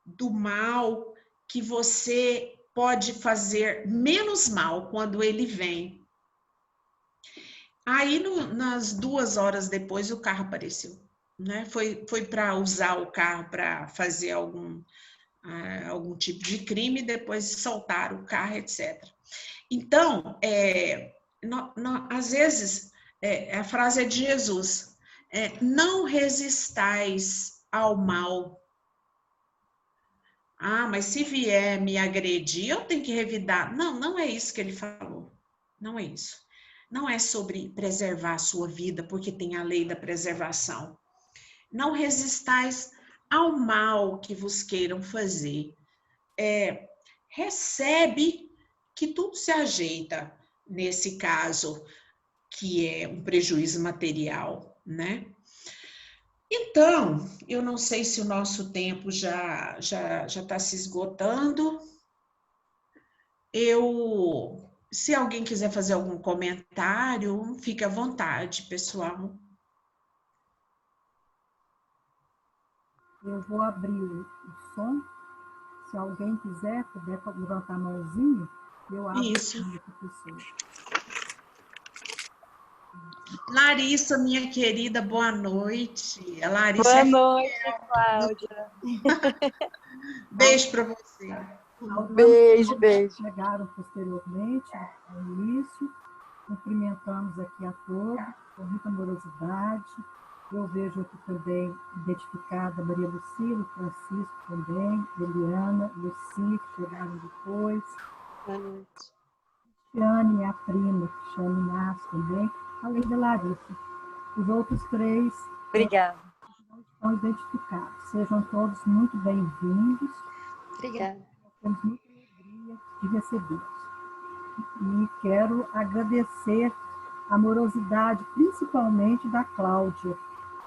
do mal que você pode fazer menos mal quando ele vem. Aí, nas 2 horas depois, o carro apareceu. né? Foi para usar o carro para fazer algum tipo de crime, depois soltaram o carro, etc. Então, às vezes, a frase é de Jesus, não resistais ao mal. Ah, mas se vier me agredir, eu tenho que revidar. Não, não é isso que ele falou. Não é isso. Não é sobre preservar a sua vida, porque tem a lei da preservação. Não resistais ao mal que vos queiram fazer. Recebe que tudo se ajeita, nesse caso, que é um prejuízo material, né? Então, eu não sei se o nosso tempo já está se esgotando. Se alguém quiser fazer algum comentário, fique à vontade, pessoal. Eu vou abrir o som. Se alguém quiser, puder levantar a mãozinha, eu abro Isso. o som para a pessoa. Larissa, minha querida, boa noite. A Larissa boa noite, Cláudia. Beijo para você. Beijo, beijo. Chegaram posteriormente, no início, cumprimentamos aqui a todos, com muita amorosidade. Eu vejo aqui também identificada Maria Lucila, Francisco também, Eliana, Luci, que chegaram depois. Boa noite. Cristiane, minha prima, Cristiane Inácio também, além da Larissa. Os outros três Obrigada. Estão identificados. Sejam todos muito bem-vindos. Obrigada. Temos muita alegria de recebê-los. E quero agradecer a amorosidade, principalmente da Cláudia,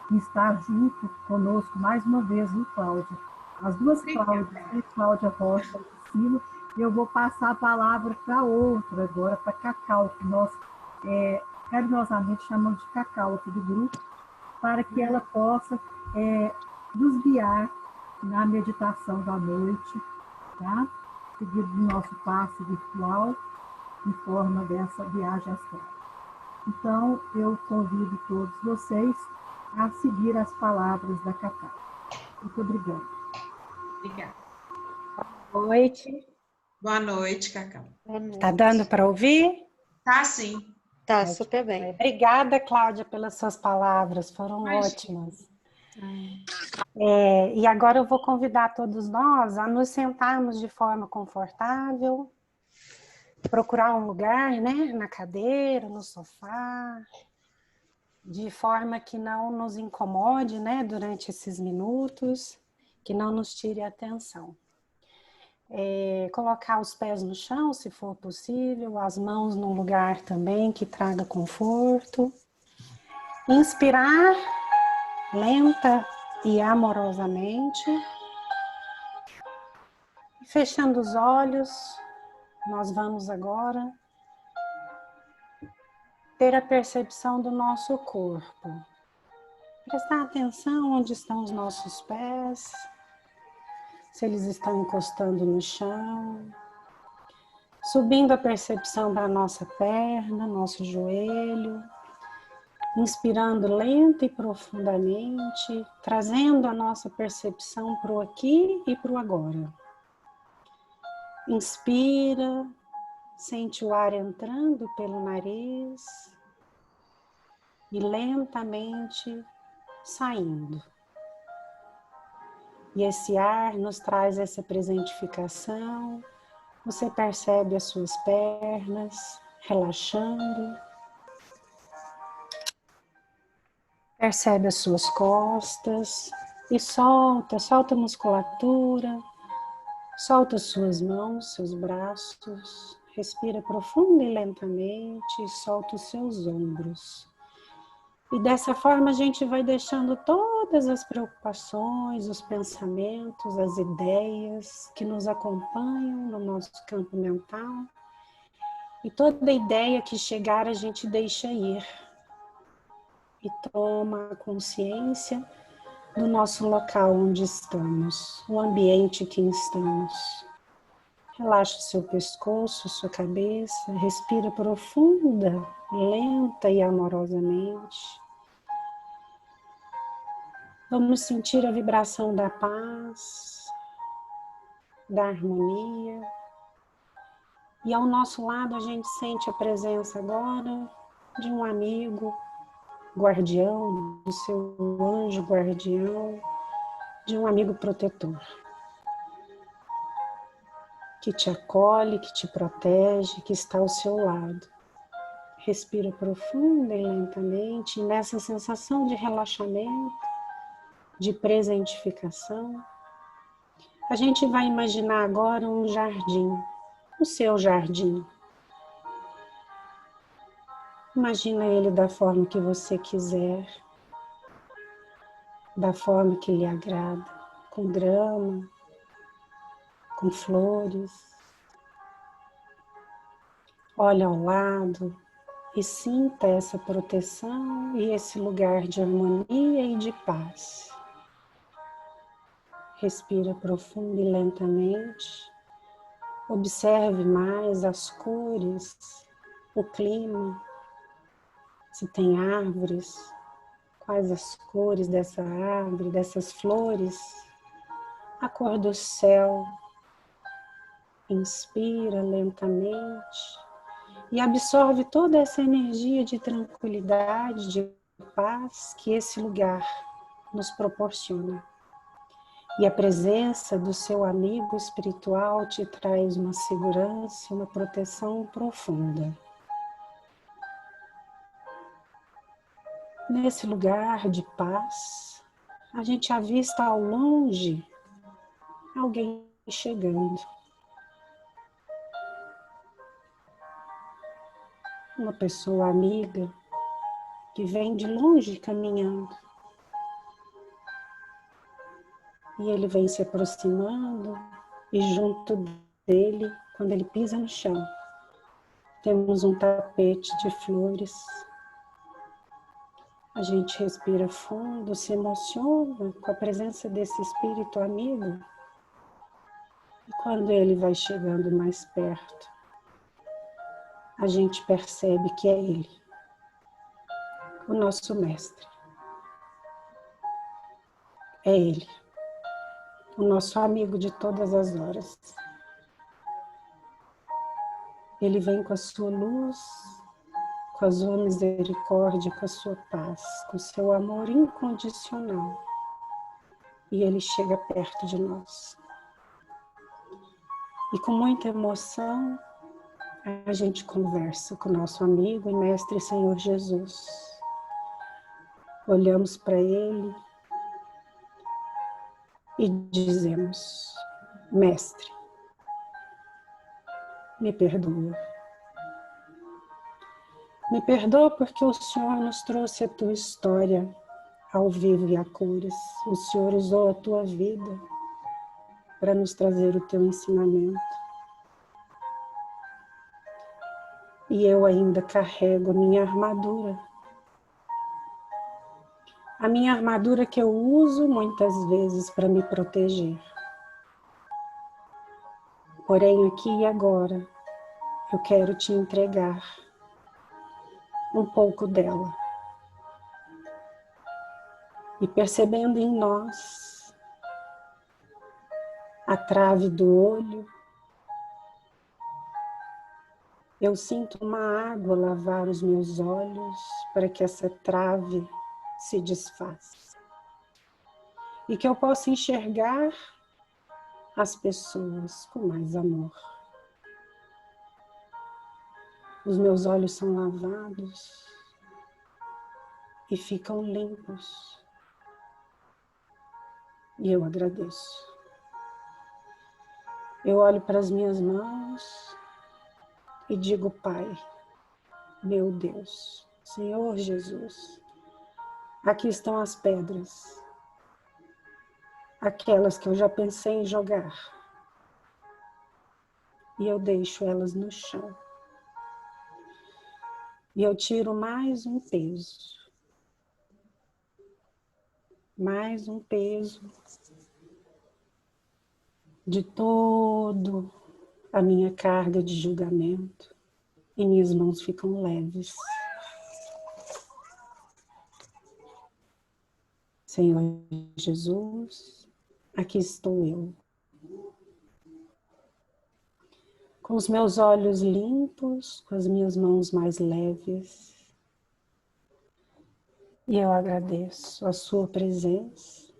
que está junto conosco mais uma vez, viu, Cláudia? As duas Cláudias, Cláudia Rocha e Cilo, e eu vou passar a palavra para outra agora, para Cacau, que nós carinhosamente chamamos de Cacau aqui do grupo, para que ela possa nos guiar na meditação da noite, tá? Seguido do nosso passe virtual, em forma dessa viagem astral. Então, eu convido todos vocês a seguir as palavras da Cacau. Muito obrigada. Obrigada. Boa noite. Boa noite, Cacau. Tá dando para ouvir? Tá, sim. Tá, super bem. Obrigada, Cláudia, pelas suas palavras, foram ótimas. E agora eu vou convidar todos nós a nos sentarmos de forma confortável, procurar um lugar, né, na cadeira, no sofá, de forma que não nos incomode, né, durante esses minutos, que não nos tire a atenção. Colocar os pés no chão, se for possível, as mãos num lugar também que traga conforto. Inspirar lenta e amorosamente. Fechando os olhos, nós vamos agora ter a percepção do nosso corpo. Prestar atenção onde estão os nossos pés, se eles estão encostando no chão. Subindo a percepção para a nossa perna, nosso joelho. Inspirando lenta e profundamente, trazendo a nossa percepção para o aqui e para o agora. Inspira, sente o ar entrando pelo nariz e lentamente saindo. E esse ar nos traz essa presentificação. Você percebe as suas pernas relaxando. Percebe as suas costas e solta a musculatura, solta as suas mãos, seus braços, respira profunda e lentamente e solta os seus ombros. E dessa forma a gente vai deixando todas as preocupações, os pensamentos, as ideias que nos acompanham no nosso campo mental. E toda ideia que chegar a gente deixa ir. E toma consciência do nosso local onde estamos, o ambiente que estamos. Relaxa o seu pescoço, sua cabeça, respira profunda, lenta e amorosamente. Vamos sentir a vibração da paz, da harmonia. E ao nosso lado a gente sente a presença agora de um amigo guardião, do seu anjo guardião, de um amigo protetor, que te acolhe, que te protege, que está ao seu lado. Respira profunda e lentamente, e nessa sensação de relaxamento, de presentificação, a gente vai imaginar agora um jardim, o seu jardim. Imagina ele da forma que você quiser, da forma que lhe agrada, com grama, com flores. Olha ao lado e sinta essa proteção e esse lugar de harmonia e de paz. Respira profundo e lentamente. Observe mais as cores, o clima, se tem árvores, quais as cores dessa árvore, dessas flores, a cor do céu. Inspira lentamente e absorve toda essa energia de tranquilidade, de paz que esse lugar nos proporciona. E a presença do seu amigo espiritual te traz uma segurança, uma proteção profunda. Nesse lugar de paz, a gente avista ao longe alguém chegando. Uma pessoa amiga que vem de longe caminhando. E ele vem se aproximando e junto dele, quando ele pisa no chão, temos um tapete de flores. A gente respira fundo, se emociona com a presença desse espírito amigo. E quando ele vai chegando mais perto, a gente percebe que é ele, o nosso mestre. É ele, o nosso amigo de todas as horas. Ele vem com a sua luz, com a sua misericórdia, com a sua paz, com o seu amor incondicional. E ele chega perto de nós. E com muita emoção, a gente conversa com o nosso amigo e mestre Senhor Jesus. Olhamos para ele e dizemos: Mestre, me perdoa. Me perdoa porque o Senhor nos trouxe a tua história ao vivo e a cores. O Senhor usou a tua vida para nos trazer o teu ensinamento. E eu ainda carrego a minha armadura. A minha armadura que eu uso muitas vezes para me proteger. Porém, aqui e agora, eu quero te entregar um pouco dela. E percebendo em nós a trave do olho, eu sinto uma água lavar os meus olhos para que essa trave se desfaça. E que eu possa enxergar as pessoas com mais amor. Os meus olhos são lavados e ficam limpos. E eu agradeço. Eu olho para as minhas mãos e digo: Pai, meu Deus, Senhor Jesus, aqui estão as pedras, aquelas que eu já pensei em jogar, e eu deixo elas no chão. E eu tiro mais um peso de todo a minha carga de julgamento, e minhas mãos ficam leves. Senhor Jesus, aqui estou eu. Com os meus olhos limpos, com as minhas mãos mais leves. E eu agradeço a sua presença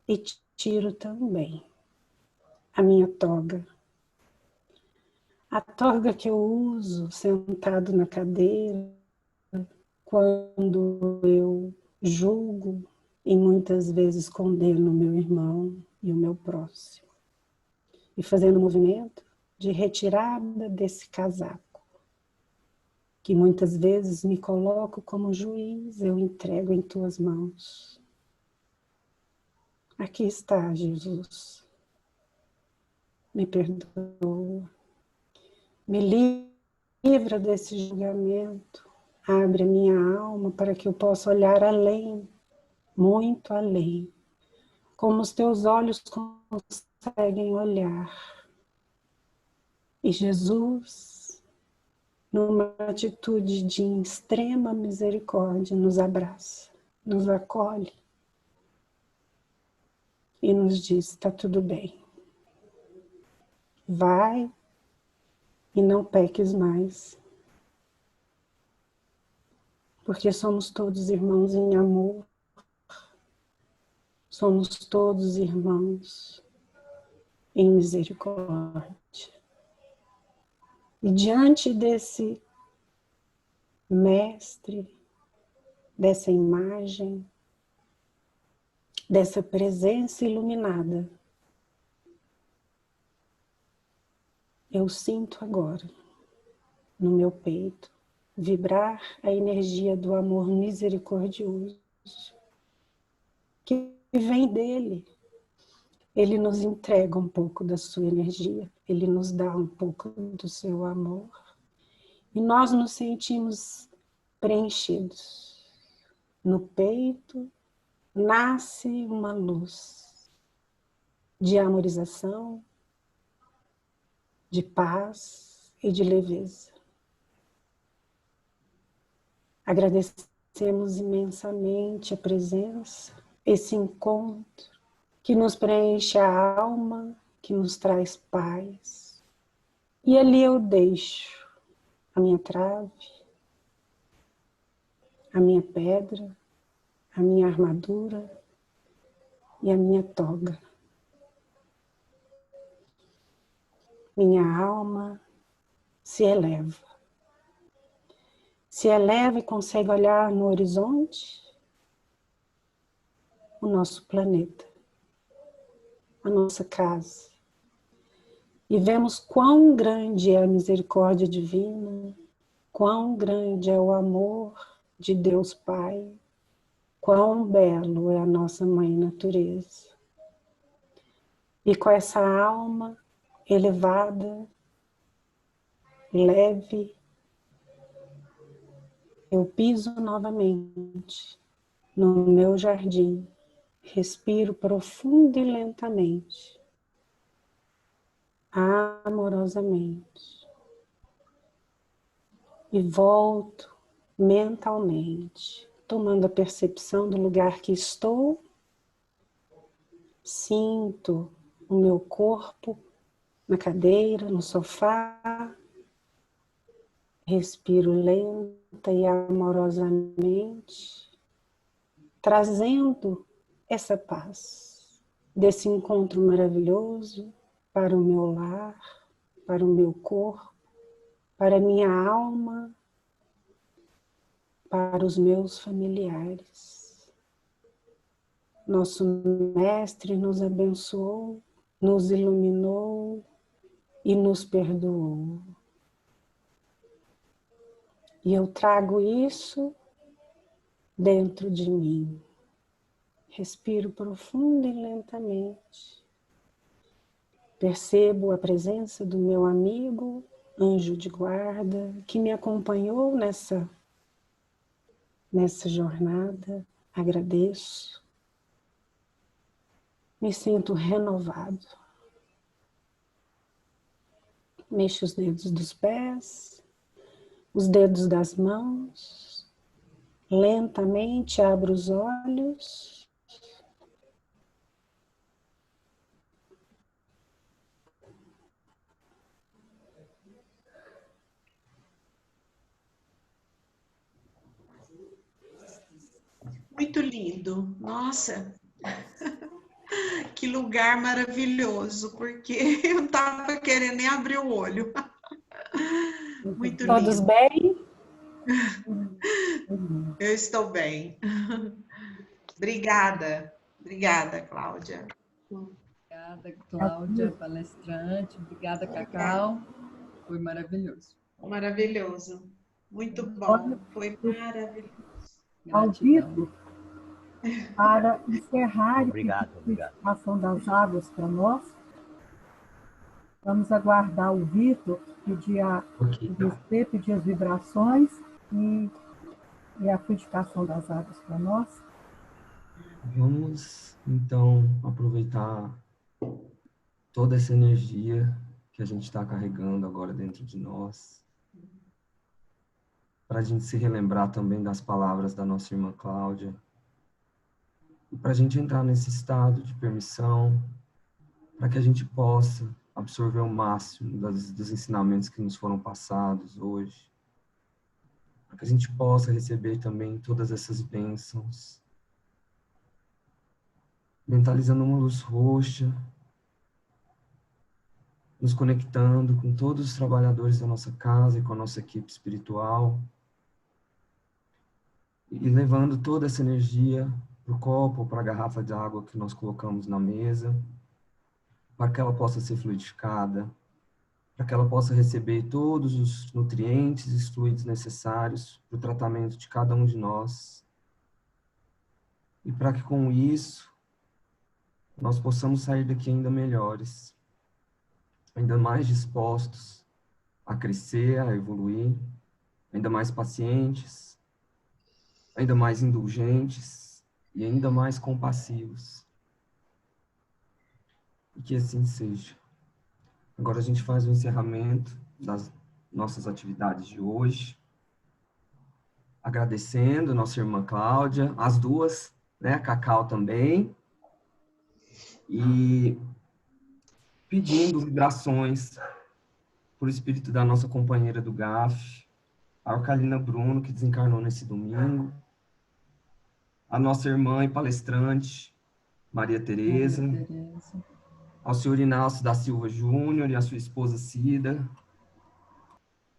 e tiro também a minha toga. A toga que eu uso sentado na cadeira, quando eu julgo e muitas vezes condeno o meu irmão e o meu próximo. E fazendo um movimento de retirada desse casaco, que muitas vezes me coloco como juiz, eu entrego em tuas mãos. Aqui está, Jesus. Me perdoa. Me livra desse julgamento. Abre a minha alma para que eu possa olhar além, muito além, como os teus olhos conseguem olhar. E Jesus, numa atitude de extrema misericórdia, nos abraça, nos acolhe e nos diz: está tudo bem. Vai e não peques mais. Porque somos todos irmãos em amor. Somos todos irmãos em misericórdia. E diante desse mestre, dessa imagem, dessa presença iluminada, eu sinto agora, no meu peito, vibrar a energia do amor misericordioso, que vem dele. Ele nos entrega um pouco da sua energia, ele nos dá um pouco do seu amor. E nós nos sentimos preenchidos. No peito nasce uma luz de amorização, de paz e de leveza. Agradecemos imensamente a presença, esse encontro que nos preenche a alma, que nos traz paz. E ali eu deixo a minha trave, a minha pedra, a minha armadura e a minha toga. Minha alma se eleva. Se eleva e consegue olhar no horizonte o nosso planeta, a nossa casa. E vemos quão grande é a misericórdia divina, quão grande é o amor de Deus Pai, quão belo é a nossa Mãe Natureza. E com essa alma elevada, leve, eu piso novamente no meu jardim, respiro profundo e lentamente, amorosamente, e volto mentalmente, tomando a percepção do lugar que estou, sinto o meu corpo na cadeira, no sofá, respiro lenta e amorosamente, trazendo essa paz desse encontro maravilhoso para o meu lar, para o meu corpo, para a minha alma, para os meus familiares. Nosso Mestre nos abençoou, nos iluminou e nos perdoou. E eu trago isso dentro de mim. Respiro profundo e lentamente. Percebo a presença do meu amigo, anjo de guarda, que me acompanhou nessa jornada. Agradeço. Me sinto renovado. Mexo os dedos dos pés, os dedos das mãos. Lentamente abro os olhos lindo. Nossa, que lugar maravilhoso, porque eu não estava querendo nem abrir o olho. Muito Todos lindo. bem? Eu estou bem. Obrigada. Obrigada, Cláudia. Obrigada, Cláudia, palestrante. Obrigada, Cacau. Foi maravilhoso. Maravilhoso. Muito bom. Foi maravilhoso. Alvito, para encerrar Obrigado, a obrigado. purificação das águas para nós, vamos aguardar o Vitor pedir pedir as vibrações e a purificação das águas para nós. Vamos, então, aproveitar toda essa energia que a gente está carregando agora dentro de nós, para a gente se relembrar também das palavras da nossa irmã Cláudia, e para a gente entrar nesse estado de permissão, para que a gente possa absorver o máximo dos ensinamentos que nos foram passados hoje, para que a gente possa receber também todas essas bênçãos, mentalizando uma luz roxa, nos conectando com todos os trabalhadores da nossa casa e com a nossa equipe espiritual, e levando toda essa energia para o copo, para a garrafa de água que nós colocamos na mesa, para que ela possa ser fluidificada, para que ela possa receber todos os nutrientes e fluidos necessários para o tratamento de cada um de nós, e para que com isso nós possamos sair daqui ainda melhores, ainda mais dispostos a crescer, a evoluir, ainda mais pacientes, ainda mais indulgentes e ainda mais compassivos. E que assim seja. Agora a gente faz o encerramento das nossas atividades de hoje, agradecendo nossa irmã Cláudia, as duas, né, a Cacau também, e pedindo vibrações por espírito da nossa companheira do GAF, a Arcalina Bruno, que desencarnou nesse domingo, a nossa irmã e palestrante, Maria Tereza, ao senhor Inácio da Silva Júnior e a sua esposa Cida,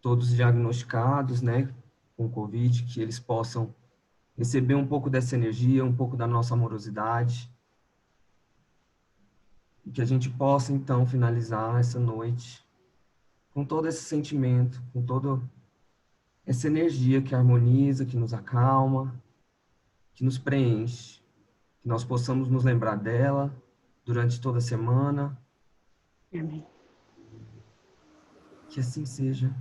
todos diagnosticados, né, com Covid, que eles possam receber um pouco dessa energia, um pouco da nossa amorosidade, e que a gente possa, então, finalizar essa noite com todo esse sentimento, com toda essa energia que harmoniza, que nos acalma, que nos preenche, que nós possamos nos lembrar dela durante toda a semana. Amém. Que assim seja.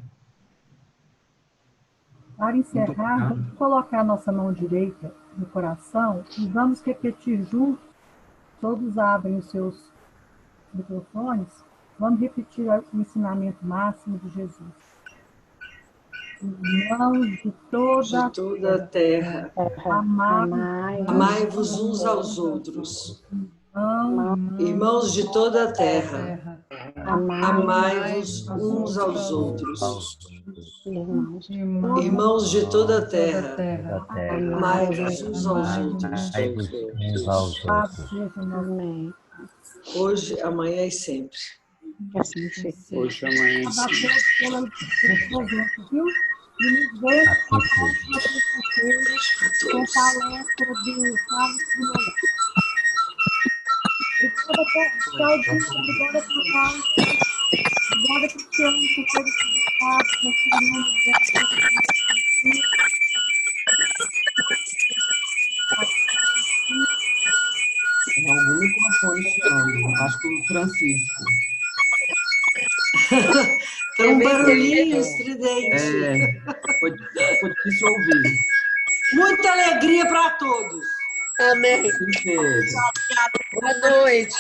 Para encerrar, vamos colocar a nossa mão direita no coração e vamos repetir juntos. Todos abrem os seus microfones. Vamos repetir o ensinamento máximo de Jesus. Irmãos de toda a terra, amai-vos uns aos outros. Irmãos de toda a terra, amai-vos uns aos outros. Irmãos de toda a terra, amai-vos uns aos outros. Amém. Hoje, amanhã e sempre. Hoje, amanhã e sempre. Viu? E nos vemos na próxima terça-feira com palestra de Carlos Primeiro. Obrigada, Cacau. Obrigada, Cristiano, por ter participado. Tem algum microfone chamando, acho que o Francisco. Tem um barulhinho estridente. Foi difícil ouvir. Muita alegria para todos. Amém. Que seja. Boa noite.